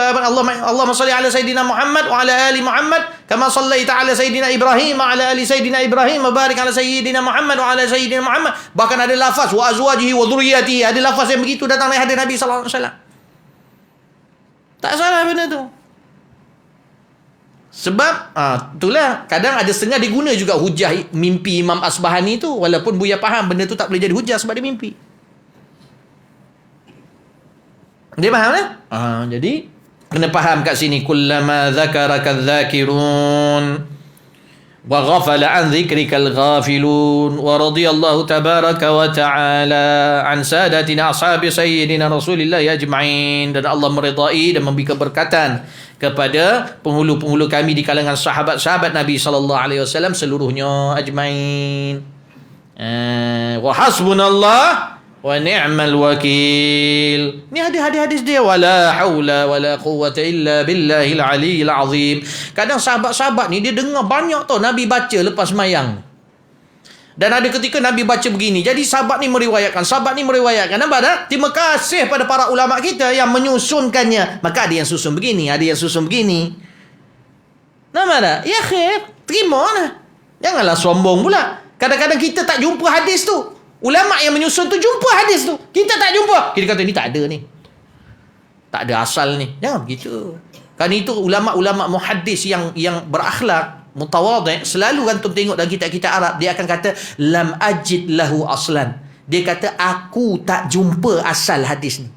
Allahumma salli ala sayyidina Muhammad wa ala ali Muhammad kama sallaita ala sayyidina Ibrahim wa ala ali sayyidina Ibrahim wa barik ala sayyidina Muhammad wa ala sayyidina Muhammad. Bahkan ada lafaz wa azwajihi wa dhurriyyatihi, ada lafaz yang begitu datang dari hadis Nabi SAW. Tak salah benda tu. Sebab itulah kadang ada setengah diguna juga hujah mimpi Imam Asbahani tu, walaupun Buya faham benda tu tak boleh jadi hujah sebab dia mimpi. Dia faham lah? Jadi kena faham kat sini kullama dzakaraka dzakirun wa ghafala an dzikrikal ghafilun wa radiyallahu tabaraka wa ta'ala an sadatina ashabi sayyidina Rasulillah ajma'in. Dan Allah meridai dan memberi keberkatan kepada penghulu-penghulu kami di kalangan sahabat-sahabat Nabi SAW seluruhnya ajma'in. Wa hasbunallah wa ni'mal wakil. Ni hadis-hadis dia, wala haula wala quwwata illa billahil aliyil azim. Kadang sahabat-sahabat ni dia dengar banyak tau Nabi baca lepas sembahyang. Dan ada ketika Nabi baca begini. Jadi sahabat ni meriwayatkan. Nampak tak? Terima kasih pada para ulama kita yang menyusunkannya. Maka ada yang susun begini, ada yang susun begini. Nampak tak? Ya khair, terima lah. Janganlah sombong pula. Kadang-kadang kita tak jumpa hadis tu. Ulama yang menyusun tu jumpa hadis tu. Kita tak jumpa. Kita kata ni tak ada ni. Tak ada asal ni. Jangan begitu. Kan itu ulama-ulama muhaddis yang berakhlak, mutawadhi', selalu antum tengok dalam kitab-kitab Arab, dia akan kata lam ajid lahu aslan. Dia kata aku tak jumpa asal hadis ni.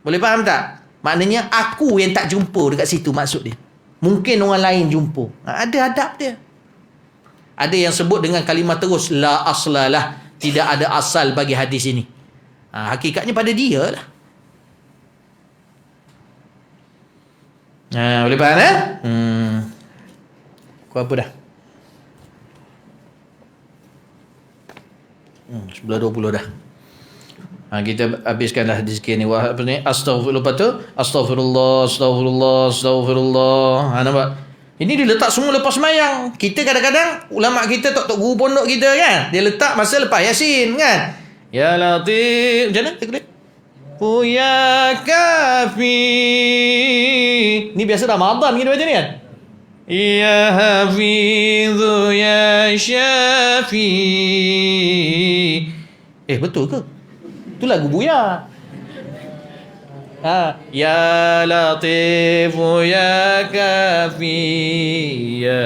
Boleh faham tak? Maknanya aku yang tak jumpa dekat situ maksud dia. Mungkin orang lain jumpa. Ada adab dia. Ada yang sebut dengan kalimah terus la aslalah, tidak ada asal bagi hadis ini. Hakikatnya pada dia lah. Boleh faham Kau apa dah? 11.20 dah. Kita habiskanlah hadis ni. Apa ni? Astaghfirullah. Lepas tu Astaghfirullah, Astaghfirullah, Astaghfirullah. Nampak? Ini dia letak semua lepas semayang. Kita kadang-kadang ulama kita, tok guru pondok kita kan, dia letak masa lepas Yasin kan. Ya Latif. Macam mana? Ya Kafi. Ni biasa Ramadan kita baca ni kan. Ya Hafidhu Ya Syafi. Betul ke? Itu lagu Buya. Ya Latifu Ya Kafi Ya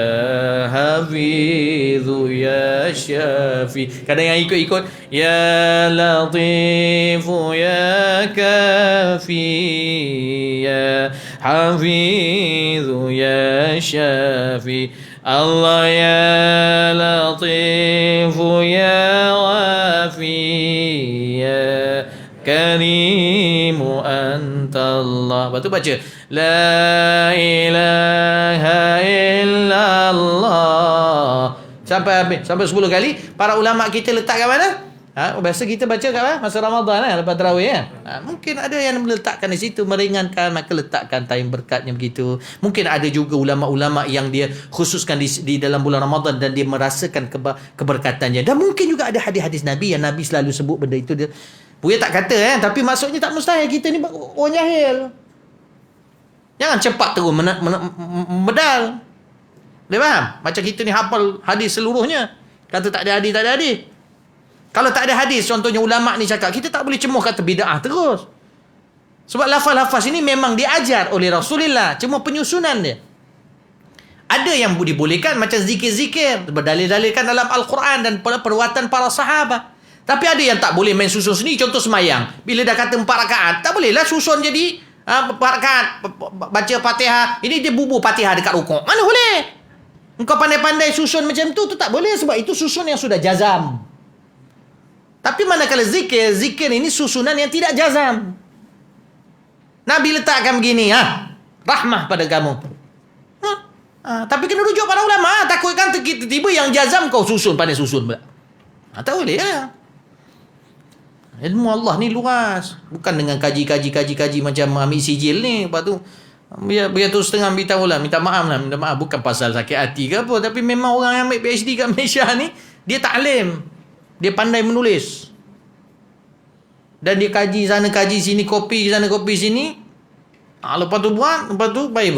Hafidhu Ya Syafi. Kadang yang ikut-ikut Ya Latifu Ya Kafi Ya Hafidhu Ya Syafi. Allah Ya Latifu Ya Wafi Ya Karimu Antallah. Lepas tu baca La ilaha illallah sampai habis, sampai 10 kali. Para ulama kita letak kat mana? Biasa kita baca kat mana? Masa Ramadan lepas tarawih mungkin ada yang meletakkan di situ, meringankan, maka letakkan time berkatnya begitu. Mungkin ada juga ulama-ulama yang dia khususkan di dalam bulan Ramadan dan dia merasakan keberkatannya. Dan mungkin juga ada hadis-hadis Nabi yang Nabi selalu sebut benda itu. Dia Buya tak kata tapi maksudnya tak mustahil. Kita ni orang jahil. Jangan cepat terus medal. Dia faham? Macam kita ni hafal hadis seluruhnya. Kata tak ada hadis, tak ada hadis. Kalau tak ada hadis, contohnya ulama' ni cakap, kita tak boleh cemuh kata bid'ah terus. Sebab lafaz-lafaz ini memang diajar oleh Rasulullah. Cuma penyusunan dia. Ada yang dibolehkan macam zikir-zikir. Berdalil-dalilkan dalam Al-Quran dan perbuatan para sahabat. Tapi ada yang tak boleh main susun sendiri. Contoh semayang. Bila dah kata 4 rakaat, tak bolehlah susun jadi 4 rakaat. Baca Fatihah. Ini dia bubuh Fatihah dekat rukuk. Mana boleh? Engkau pandai-pandai susun macam tu tak boleh. Sebab itu susun yang sudah jazam. Tapi manakala zikir ini susunan yang tidak jazam. Nabi letakkan begini. Rahmah pada kamu. Tapi kena rujuk pada ulama. Takutkan tiba-tiba yang jazam kau susun. Pandai susun pula. Tak boleh lah. Ilmu Allah ni luas. Bukan dengan kaji macam ambil sijil ni. Lepas tu biar tu setengah beritahu lah. Minta maaf. Bukan pasal sakit hati ke apa. Tapi memang orang yang ambil PhD kat Malaysia ni, dia taklim. Dia pandai menulis. Dan dia kaji sana kaji sini, kopi sana kopi sini. Lepas tu buat, lepas tu baik.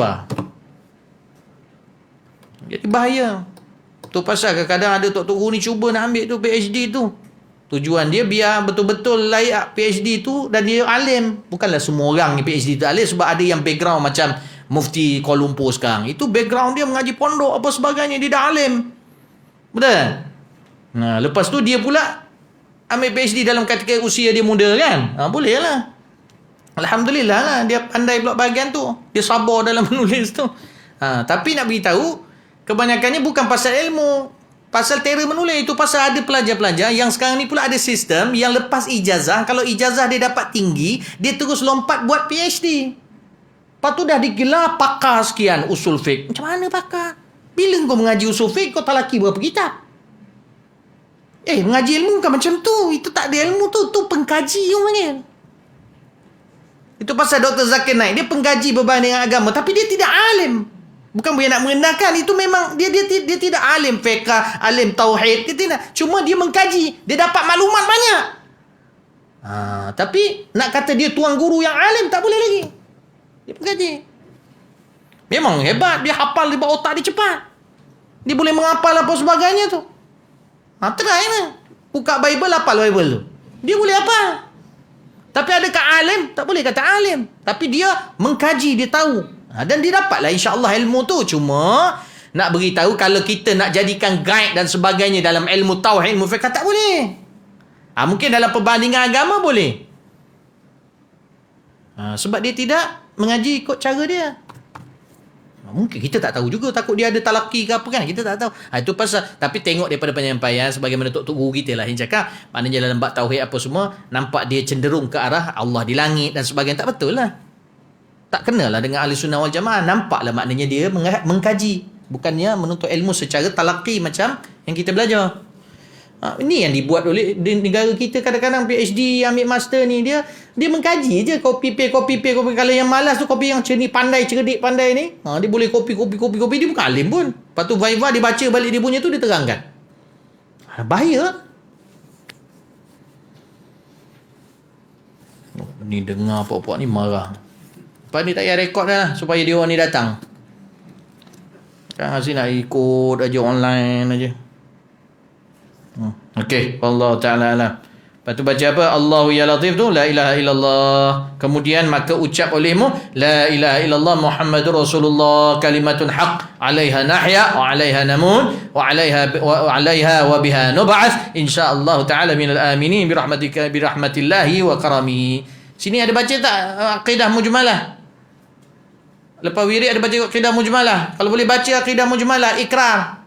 Jadi bahaya. Tu pasal kadang-kadang ada tok guru ni cuba nak ambil tu PhD tu. Tujuan dia biar betul-betul layak PhD tu dan dia alim. Bukanlah semua orang ni PhD tu alim, sebab ada yang background macam Mufti Kuala Lumpur sekarang. Itu background dia mengaji pondok apa sebagainya, dia dah alim. Betul? Lepas tu dia pula ambil PhD dalam kategori usia dia muda kan? Boleh lah. Alhamdulillah lah dia pandai pula bahagian tu. Dia sabar dalam menulis tu. Tapi nak beritahu, kebanyakannya bukan pasal ilmu. Pasal terror menulis. Itu pasal ada pelajar-pelajar yang sekarang ni pula ada sistem yang lepas ijazah, kalau ijazah dia dapat tinggi, dia terus lompat buat PhD. Lepas tu dah digelar pakar sekian usul fiqh. Macam mana pakar? Bila kau mengaji usul fiqh, kau tak laki berapa kitab? Mengaji ilmu bukan macam tu. Itu tak ada ilmu tu. Tu pengkaji yang panggil. Itu pasal Dr. Zakir Naik. Dia pengkaji berbanding dengan agama. Tapi dia tidak alim. Bukan boleh nak merendahkan. Itu memang dia tidak alim fiqh, alim tauhid. Dia tidak. Cuma dia mengkaji. Dia dapat maklumat banyak. Tapi nak kata dia tuan guru yang alim, tak boleh lagi. Dia pengkaji. Memang hebat. Dia hafal di bawah otak dia cepat. Dia boleh menghafal apa sebagainya tu. Try lah. Buka Bible, hafal Bible tu. Dia boleh hafal. Tapi adakah alim? Tak boleh kata alim. Tapi dia mengkaji, dia tahu. Dan dia dapatlah insya-Allah ilmu tu. Cuma nak beritahu kalau kita nak jadikan guide dan sebagainya dalam ilmu tauhid, ilmu fiqh tak boleh. Mungkin dalam perbandingan agama boleh. Sebab dia tidak mengaji ikut cara dia. Mungkin kita tak tahu juga. Takut dia ada talaki ke apa kan. Kita tak tahu. Itu pasal. Tapi tengok daripada penyampaian. Sebagaimana tok guru kita lah yang cakap. Maknanya dalam bab tauhid apa semua. Nampak dia cenderung ke arah Allah di langit dan sebagainya. Tak betul lah. Tak kenalah dengan ahli sunnah wal jamaah. Nampaklah maknanya dia mengkaji. Bukannya menuntut ilmu secara talaqi macam yang kita belajar. Ini yang dibuat oleh negara kita. Kadang-kadang PhD ambil master ni, dia mengkaji je. Copy paste. Kalau yang malas tu copy yang cerdik pandai ni, dia boleh copy. Dia bukan alim pun. Lepas tu Viva dia baca balik dia punya tu, dia terangkan. Bahaya. Ni dengar pokok ni marah. Lepas ni tak payah rekod dah lah, supaya dia orang ni datang. Kan Aziz nak ikut aja online aja. Okey, Allah Ta'ala alam. Lepas tu baca apa? Allahu ya latif tu, la ilaha illallah. Kemudian maka ucap olehmu, la ilaha illallah Muhammadur Rasulullah, kalimatun haq, alaiha nahya, wa alaiha namun, wa alaiha wa biha nub'ats, insyaallah ta'ala minal aminin, birahmatillahi wa karamihi. Sini ada baca tak akidah mujmalah? Lepas wirid ada baca akidah mujmalah. Kalau boleh baca akidah mujmalah, ikrar.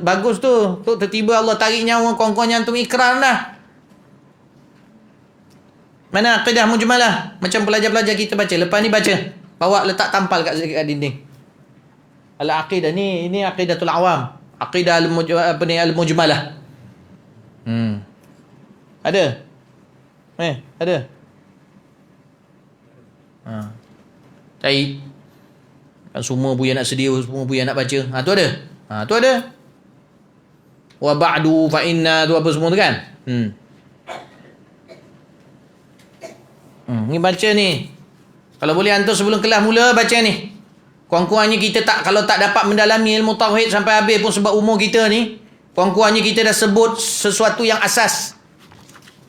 Bagus tu. Tu tiba-tiba Allah tarik nyawa kawan-kawan yang antum ikrar dah. Mana akidah mujmalah? Macam pelajar-pelajar kita baca. Lepas ni baca. Bawa letak tampal kat dinding. Al-aqidah ni aqidatul awam. Aqidah al-mujmalah. Ada? Ada? Cari. Kan semua buaya nak sedia, semua buaya nak baca. Tu ada. Tu ada. Wa ba'du fa inna tu apa semua tu kan? Ni baca ni. Kalau boleh antum sebelum kelas mula baca ni. Kurang-kurangnya kita kalau tak dapat mendalami ilmu tauhid sampai habis pun sebab umur kita ni, kurang-kurangnya kita dah sebut sesuatu yang asas.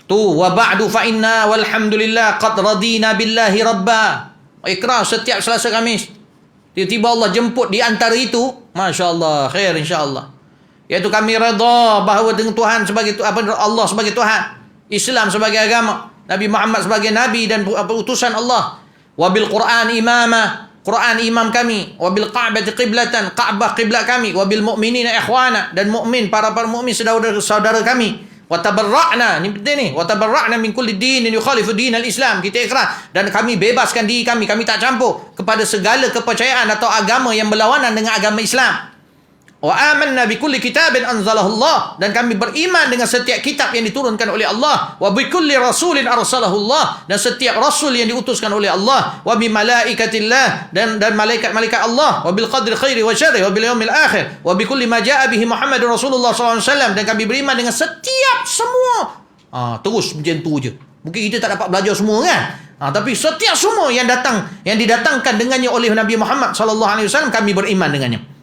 Tu wa ba'du fa inna walhamdulillah qad radina billahi rabba. Ikrar setiap Selasa Khamis. Tiba-tiba Allah jemput di antara itu, masya-Allah, khair insya-Allah. Iaitu kami redha bahawa dengan Tuhan sebagai Allah sebagai Tuhan, Islam sebagai agama, Nabi Muhammad sebagai nabi dan utusan Allah. Wabil Quran imama, Quran imam kami. Wabil Ka'bah qiblatan, Ka'bah qiblat kami. Wabil mu'minina ikhwana, dan mukmin para mukmin saudara kami. Watabarra'na, ni penting ni. Watabarra'na min kulli dinin yukhalifu dinal Islam. Kita ikrar dan kami bebaskan diri kami tak campur kepada segala kepercayaan atau agama yang berlawanan dengan agama Islam. Wa amanna bi kulli kitabin anzalahu Allah, dan kami beriman dengan setiap kitab yang diturunkan oleh Allah. Wa bi kulli rasulin arsalahu Allah, dan setiap rasul yang diutuskan oleh Allah. Wa bi malaikatillah, dan malaikat-malaikat Allah. Wa bil qadri khairi wa syarri wa bil yaumil akhir. Wa bi kulli ma jaa bihi Muhammadur Rasulullah sallallahu alaihi wasallam, dan kami beriman dengan setiap semua. Terus macam tu je. Mungkin kita tak dapat belajar semua kan? Tapi setiap semua yang didatangkan dengannya oleh Nabi Muhammad sallallahu alaihi wasallam, kami beriman dengannya.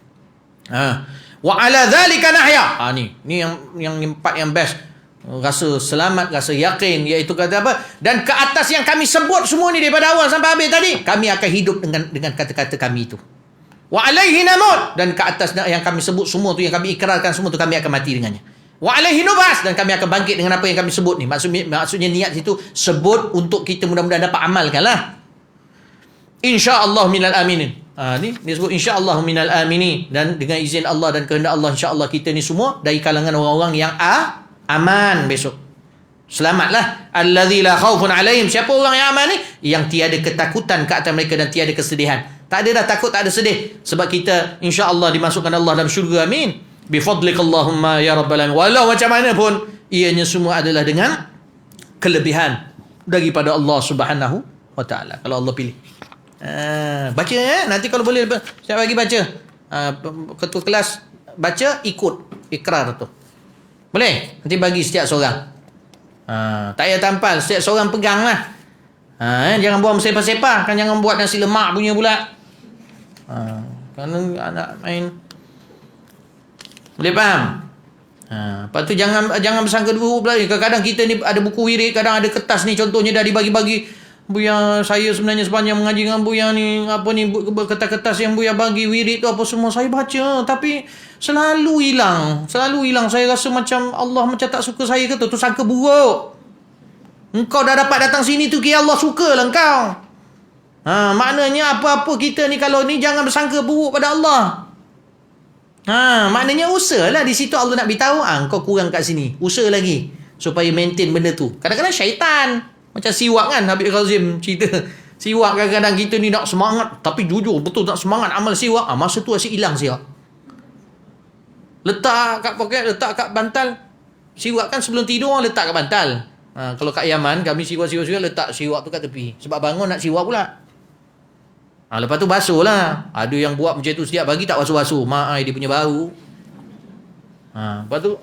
Wa ala dzalika nahya. Ni yang empat yang best. Rasa selamat, rasa yakin, iaitu kata apa? Dan ke atas yang kami sebut semua ni daripada awal sampai habis tadi, kami akan hidup dengan kata-kata kami itu. Wa alaihi namut, dan ke atas yang kami sebut semua tu, yang kami ikrarkan semua tu, kami akan mati dengannya. Wa alaihi nubas, dan kami akan bangkit dengan apa yang kami sebut ni. Maksudnya niat itu sebut untuk kita mudah-mudahan dapat amalkanlah. Insya-Allah minal aminin. Ni disebut insya-Allah minal amini, dan dengan izin Allah dan kehendak Allah, insya-Allah kita ni semua dari kalangan orang-orang yang aman besok. Selamatlah. Allazi la khaufun alaihim. Siapa orang yang aman ni? Yang tiada ketakutan ke atas mereka dan tiada kesedihan. Tak ada dah takut, tak ada sedih, sebab kita insya-Allah dimasukkan Allah dalam syurga. Amin. Bi fadlikallahumma ya rabbal alamin. Walau macam mana pun, ianya semua adalah dengan kelebihan daripada Allah Subhanahu wa taala. Kalau Allah pilih. Baca nanti kalau boleh saya bagi baca. Ketua kelas baca, ikut ikrar tu. Boleh? Nanti bagi setiap seorang. Tak payah tampal, setiap seorang pegang lah. Jangan buang sepah-sepah, kan jangan buat nasi lemak punya pula. Kerana anak main. Boleh faham? Lepas tu jangan bersangka dulu pula. Kadang-kadang kita ni ada buku wirid, kadang ada kertas ni, contohnya dah dibagi-bagi. Buya, saya sebenarnya sepanjang mengaji dengan Buya ni, kertas-kertas yang Buya bagi wirid tu apa semua saya baca, tapi selalu hilang. Saya rasa macam Allah macam tak suka saya ke tu sangka buruk. Engkau dah dapat datang sini tu, kira Allah suka lah engkau. Maknanya apa-apa kita ni kalau ni jangan bersangka buruk pada Allah. Maknanya usahalah di situ Allah nak beritahu, engkau kurang kat sini, usaha lagi supaya maintain benda tu. Kadang-kadang syaitan macam siwak kan, Habib Ghazim cerita. Siwak kadang-kadang kita ni nak semangat, tapi jujur betul nak semangat amal siwak, masa tu asyik hilang siwak. Letak kat poket, letak kat bantal. Siwak kan sebelum tidur orang letak kat bantal. Kalau kat Yaman kami siwak letak siwak tu kat tepi. Sebab bangun nak siwak pula. Lepas tu basuh lah. Ada yang buat macam tu setiap pagi tak basuh-basuh. Mak dia punya bau. Lepas tu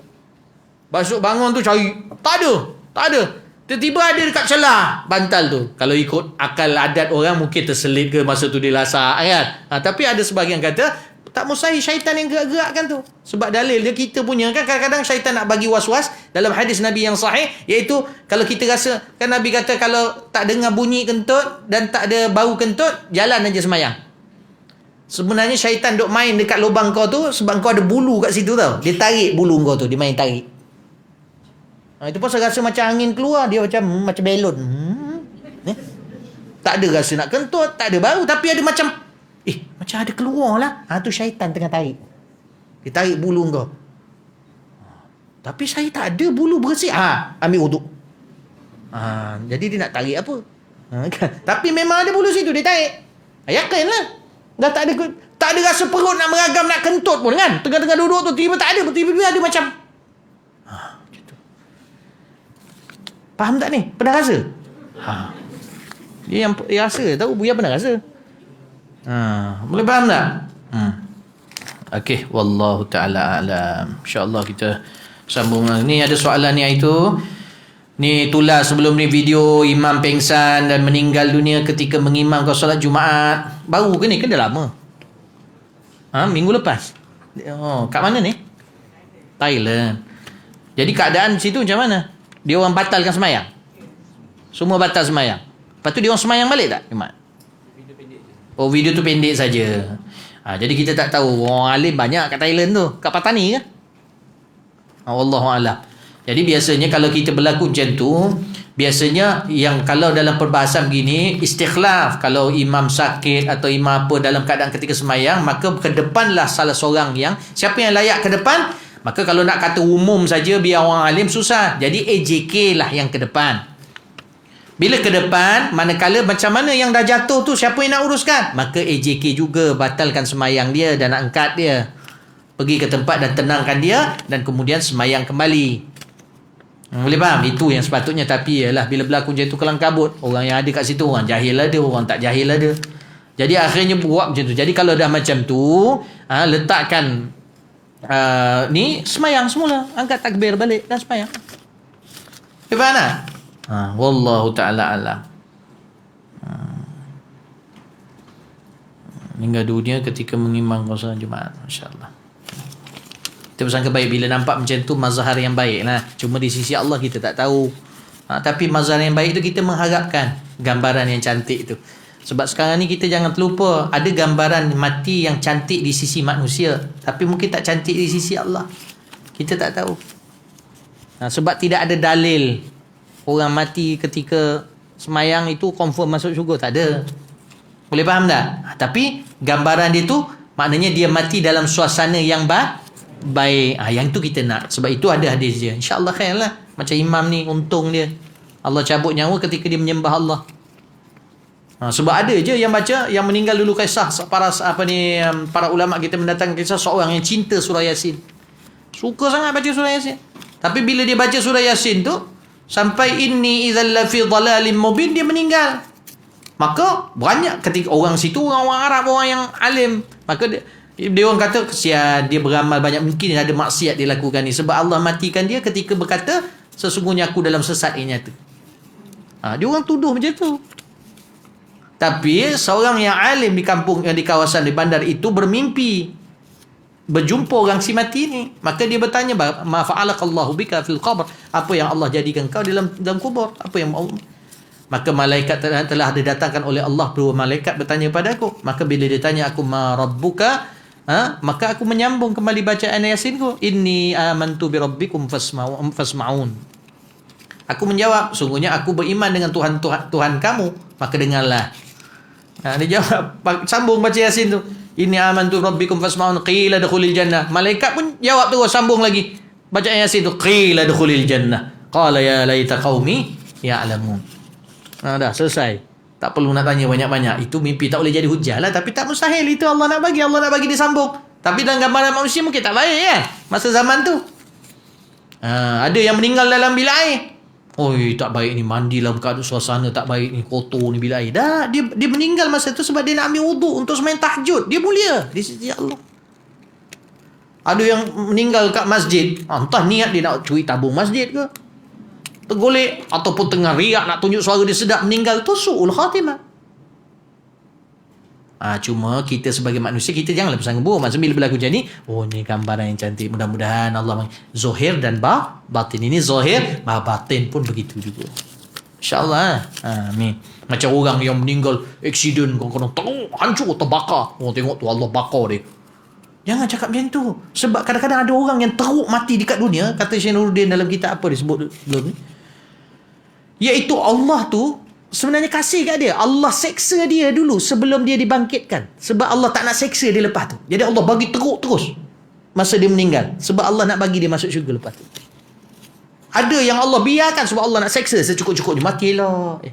basuh bangun tu cari. Tak ada. Tiba-tiba ada dekat celah bantal tu. Kalau ikut akal adat orang mungkin terselit ke masa tu dia lasak kan. Tapi ada sebahagian kata tak mustahil syaitan yang gerak-gerakkan tu. Sebab dalil dia kita punya kan kadang-kadang syaitan nak bagi was-was dalam hadis Nabi yang sahih, iaitu kalau kita rasa kan Nabi kata kalau tak dengar bunyi kentut dan tak ada bau kentut, jalan aja semayang. Sebenarnya syaitan duk main dekat lubang kau tu sebab kau ada bulu kat situ tau. Dia tarik bulu kau tu, dia main tarik. Itu pasal rasa macam angin keluar, dia macam belon. Tak ada rasa nak kentut, tak ada bau, tapi ada macam macam ada keluar lah. Tu syaitan tengah tarik. Dia tarik bulu kau. Tapi saya tak ada bulu bersih. Ambil wuduk. Jadi dia nak tarik apa? Kan? Tapi memang ada bulu situ, dia tarik. Yakin lah. Dah tak ada rasa perut nak meragam, nak kentut pun kan. Tengah-tengah duduk tu, tiba tak ada. Tiba-tiba ada macam gitu. Faham tak ni? Pernah rasa? Dia yang rasa tahu, Buya pernah rasa. Boleh faham tak? Okey, wallahu taala alam. Insya-Allah kita sambung. Ni ada soalan ni itu. Ni tulas sebelum ni video imam pengsan dan meninggal dunia ketika mengimamkan solat Jumaat. Baru ke ni? Ke dah lama? Minggu lepas. Kat mana ni? Thailand. Jadi keadaan situ macam mana? Dia orang batalkan semayang. Semua batal semayang. Lepas tu dia orang semayang balik tak Jumaat? Video tu pendek saja. Jadi kita tak tahu. Orang alim banyak kat Thailand tu. Kat Patani ke? Wallahualam. Jadi biasanya kalau kita berlaku macam tu, biasanya yang kalau dalam perbahasan begini, istikhlaf. Kalau imam sakit atau imam apa dalam keadaan ketika semayang, maka ke depanlah salah seorang yang, siapa yang layak ke depan? Maka kalau nak kata umum saja biar orang alim susah. Jadi AJK lah yang ke depan. Bila ke depan, manakala macam mana yang dah jatuh tu, siapa yang nak uruskan? Maka AJK juga batalkan semayang dia dan angkat dia. Pergi ke tempat dan tenangkan dia dan kemudian semayang kembali. Boleh faham? Itu yang sepatutnya. Tapi yalah, bila berlaku macam tu kelang kabut, orang yang ada kat situ, orang jahil ada, orang tak jahil ada. Jadi akhirnya buat macam tu. Jadi kalau dah macam tu, letakkan ni semayang semula. Angkat takbir balik dan semayang. Boleh faham tak? Wallahu ta'ala alam. Meninggal dunia ketika mengimamkan solat Jumaat. Masya-Allah. Kita bersangka baik bila nampak macam tu, mazhar yang baik lah. Cuma di sisi Allah kita tak tahu. Tapi mazhar yang baik tu kita mengharapkan gambaran yang cantik tu. Sebab sekarang ni kita jangan terlupa, ada gambaran mati yang cantik di sisi manusia, tapi mungkin tak cantik di sisi Allah. Kita tak tahu. Sebab tidak ada dalil orang mati ketika semayang itu confirm masuk syurga. Tak ada. Boleh faham tak? Tapi gambaran dia tu maknanya dia mati dalam suasana yang baik. Yang tu kita nak. Sebab itu ada hadis dia. InsyaAllah khair lah. Macam imam ni, untung dia. Allah cabut nyawa ketika dia menyembah Allah. Sebab ada je yang baca, yang meninggal dulu kisah para ulama kita mendatangkan kisah seorang yang cinta surah Yasin. Suka sangat baca surah Yasin. Tapi bila dia baca surah Yasin tu, sampai inni idzal lafi dhalalin mubin, dia meninggal. Maka banyak ketika orang situ, orang Arab, orang yang alim, maka dia orang kata kesian, dia beramal banyak, mungkin ada maksiat dia lakukan ni, sebab Allah matikan dia ketika berkata sesungguhnya aku dalam sesat yang nyata. Dia orang tuduh macam tu. Tapi seorang yang alim di kampung, di kawasan, di bandar itu bermimpi berjumpa orang si mati ni. Maka dia bertanya, ma fa'alakallahu bika fil qabr, apa yang Allah jadikan kau dalam kubur? Apa yang maka malaikat telah didatangkan oleh Allah, dua malaikat bertanya kepada aku. Maka bila dia tanya aku, ma rabbuka, maka aku menyambung kembali bacaan Yasin ku, inni amantu bi rabbikum fasma'un. Aku menjawab, sungguhnya aku beriman dengan Tuhan kamu, maka dengarlah. Dia jawab, sambung baca Yasin tu, inni amantu bi rabbikum fasma'un qila dukhulil jannah. Malaikat pun jawab terus, sambung lagi bacaan Yasin tu, qila dukhulil jannah qala ya laita qaumi ya'lamun. Dah selesai. Tak perlu nak tanya banyak-banyak. Itu mimpi tak boleh jadi hujah lah. Tapi tak mustahil. Itu Allah nak bagi. Allah nak bagi disambung. Tapi dalam gambaran manusia mungkin tak baik kan. Masa zaman tu. Ada yang meninggal dalam bilik air. Oi, tak baik ni, mandilah berkadut suasana tak baik ni, kotor ni bilik air. Dah, dia meninggal masa tu sebab dia nak ambil wuduk untuk sembahang tahajud. Dia mulia di sisi Allah. Ada yang meninggal kat masjid, entah niat dia nak curi tabung masjid ke, tergolek, ataupun tengah riak nak tunjuk suara dia sedap, meninggal. Tu su'ul khatimah. Cuma kita sebagai manusia, kita janganlah bersangka buruk. Maksudnya bila berlaku macam ni, oh ni gambaran yang cantik, mudah-mudahan Allah zohir dan batin. Ini zohir, batin pun begitu juga, InsyaAllah. Amin. Macam orang yang meninggal aksiden, kadang-kadang teruk, hancur, terbakar. Oh tengok tu Allah bakar dia. Jangan cakap macam tu. Sebab kadang-kadang ada orang yang teruk mati dekat dunia. Kata Syekh Nuruddin dalam kitab apa disebut belum ni, iaitu Allah tu sebenarnya kasih kat dia. Allah seksa dia dulu sebelum dia dibangkitkan. Sebab Allah tak nak seksa dia lepas tu. Jadi Allah bagi teruk terus masa dia meninggal. Sebab Allah nak bagi dia masuk syurga lepas tu. Ada yang Allah biarkan sebab Allah nak seksa secukup-cukupnya. Matilah.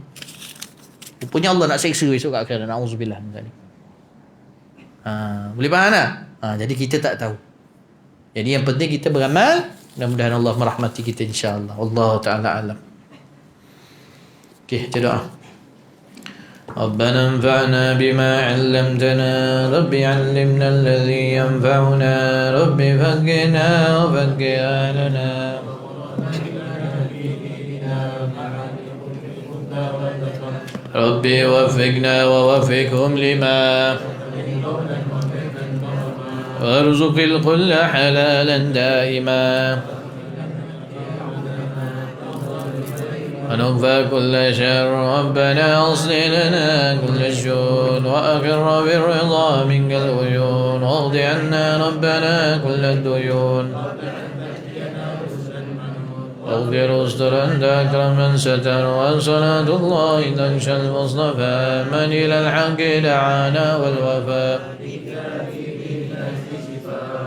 Rupanya Allah nak seksa esok kat akhirat. Na'udzubillah. Boleh faham tak? Jadi kita tak tahu. Jadi yang penting kita beramal. Mudah-mudahan Allah merahmati kita insya-Allah. Allah Ta'ala alam. Okay, doa. ربنا انفعنا بما علمتنا رب علمنا الذي ينفعنا رب فقنا وفقه لنا ربي وفقنا ووفقهم لما وارزق الكل حلالا دائما ونكفى كل شر ربنا أصلح لنا كل الشؤون وأقر بالرضا منك العيون واقض عنا ربنا كل الديون واغفر واستر أنت أكرم من ستر وصلاة الله تنشى المصطفى من إلى الحق دعانا والوفاء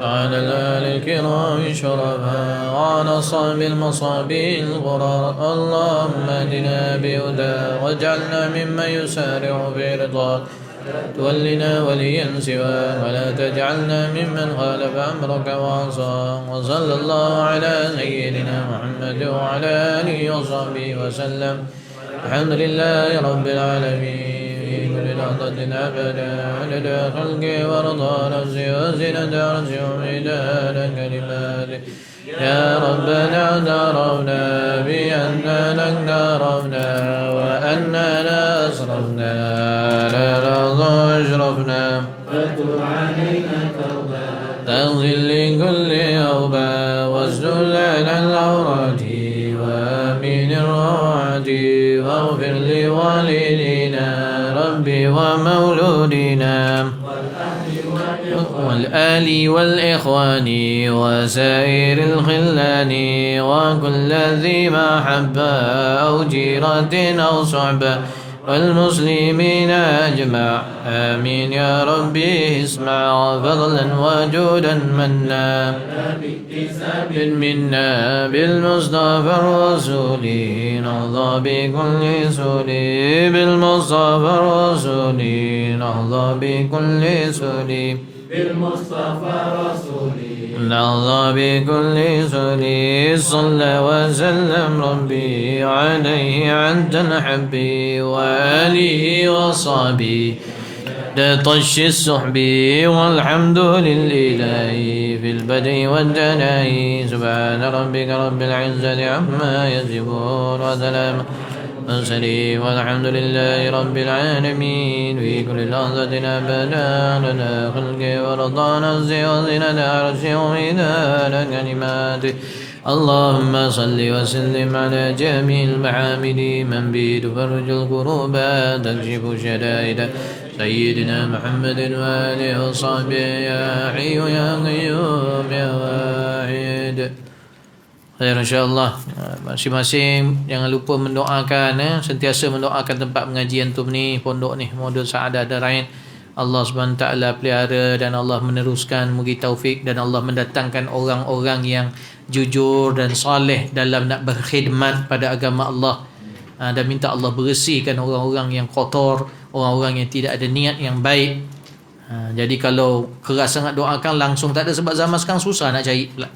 وعلى الآل الكرام الشرفاء وعلى أصحاب المصابيح الغرار اللهم اهدنا بهدى واجعلنا ممن يسارع في رضاك تولنا وليا سواك ولا تجعلنا ممن خالف أمرك وعصاك وصلى الله على سيدنا محمد وعلى آله وصحبه وسلم الحمد لله رب العالمين لحظة أبدا عدد خلقه ورضا نفسه وزنة عرشه ومداد كلماته يا ربنا اعترفنا بأننا اقترفنا وأننا أسرفنا لا نرضى أشرفنا فتب علينا توبة تغفر لكل أوبة واسجد لنا العورات وآمين الروعات واغفر لوالدينا ربي ومولودنا والآل والإخوان وسائر الخلان وكل ذي محبة أو جيرة أو صحبة والمسلمين أجمع آمين يا ربي اسمع فضلا وجودا منا منا بالمصطفى الرسول نهضى بكل سول بالمصطفى الرسول نهضى بكل سول بالمصطفى رسولي نهضى بكل سولي صلى وسلم ربي عليه عند حبي وآله وصحبه طش السحب والحمد لله في البدء والدناء سبحان ربك رب العزة عما يصفون وسلام المرسلين والحمد لله رب العالمين في كل لحظة أبدا لنا خلقه ورضا نفسه وزنة عرشه ومداد كلماته اللهم صل وسلم على جميع المحامد من به تفرج الكروب تكشف الشدائد سيدنا محمد وآله وصحبه يا حي يا قيوم يا واحد. Khair insyaAllah. Masing-masing jangan lupa mendoakan, sentiasa mendoakan tempat pengajian tu ni, pondok ni, Modul Saadah Darain. Allah SWT pelihara dan Allah meneruskan, mugi taufik, dan Allah mendatangkan orang-orang yang jujur dan soleh dalam nak berkhidmat pada agama Allah. dan minta Allah bersihkan orang-orang yang kotor, orang-orang yang tidak ada niat yang baik. Jadi kalau keras sangat doakan langsung tak ada, sebab zaman sekarang susah nak cari pula.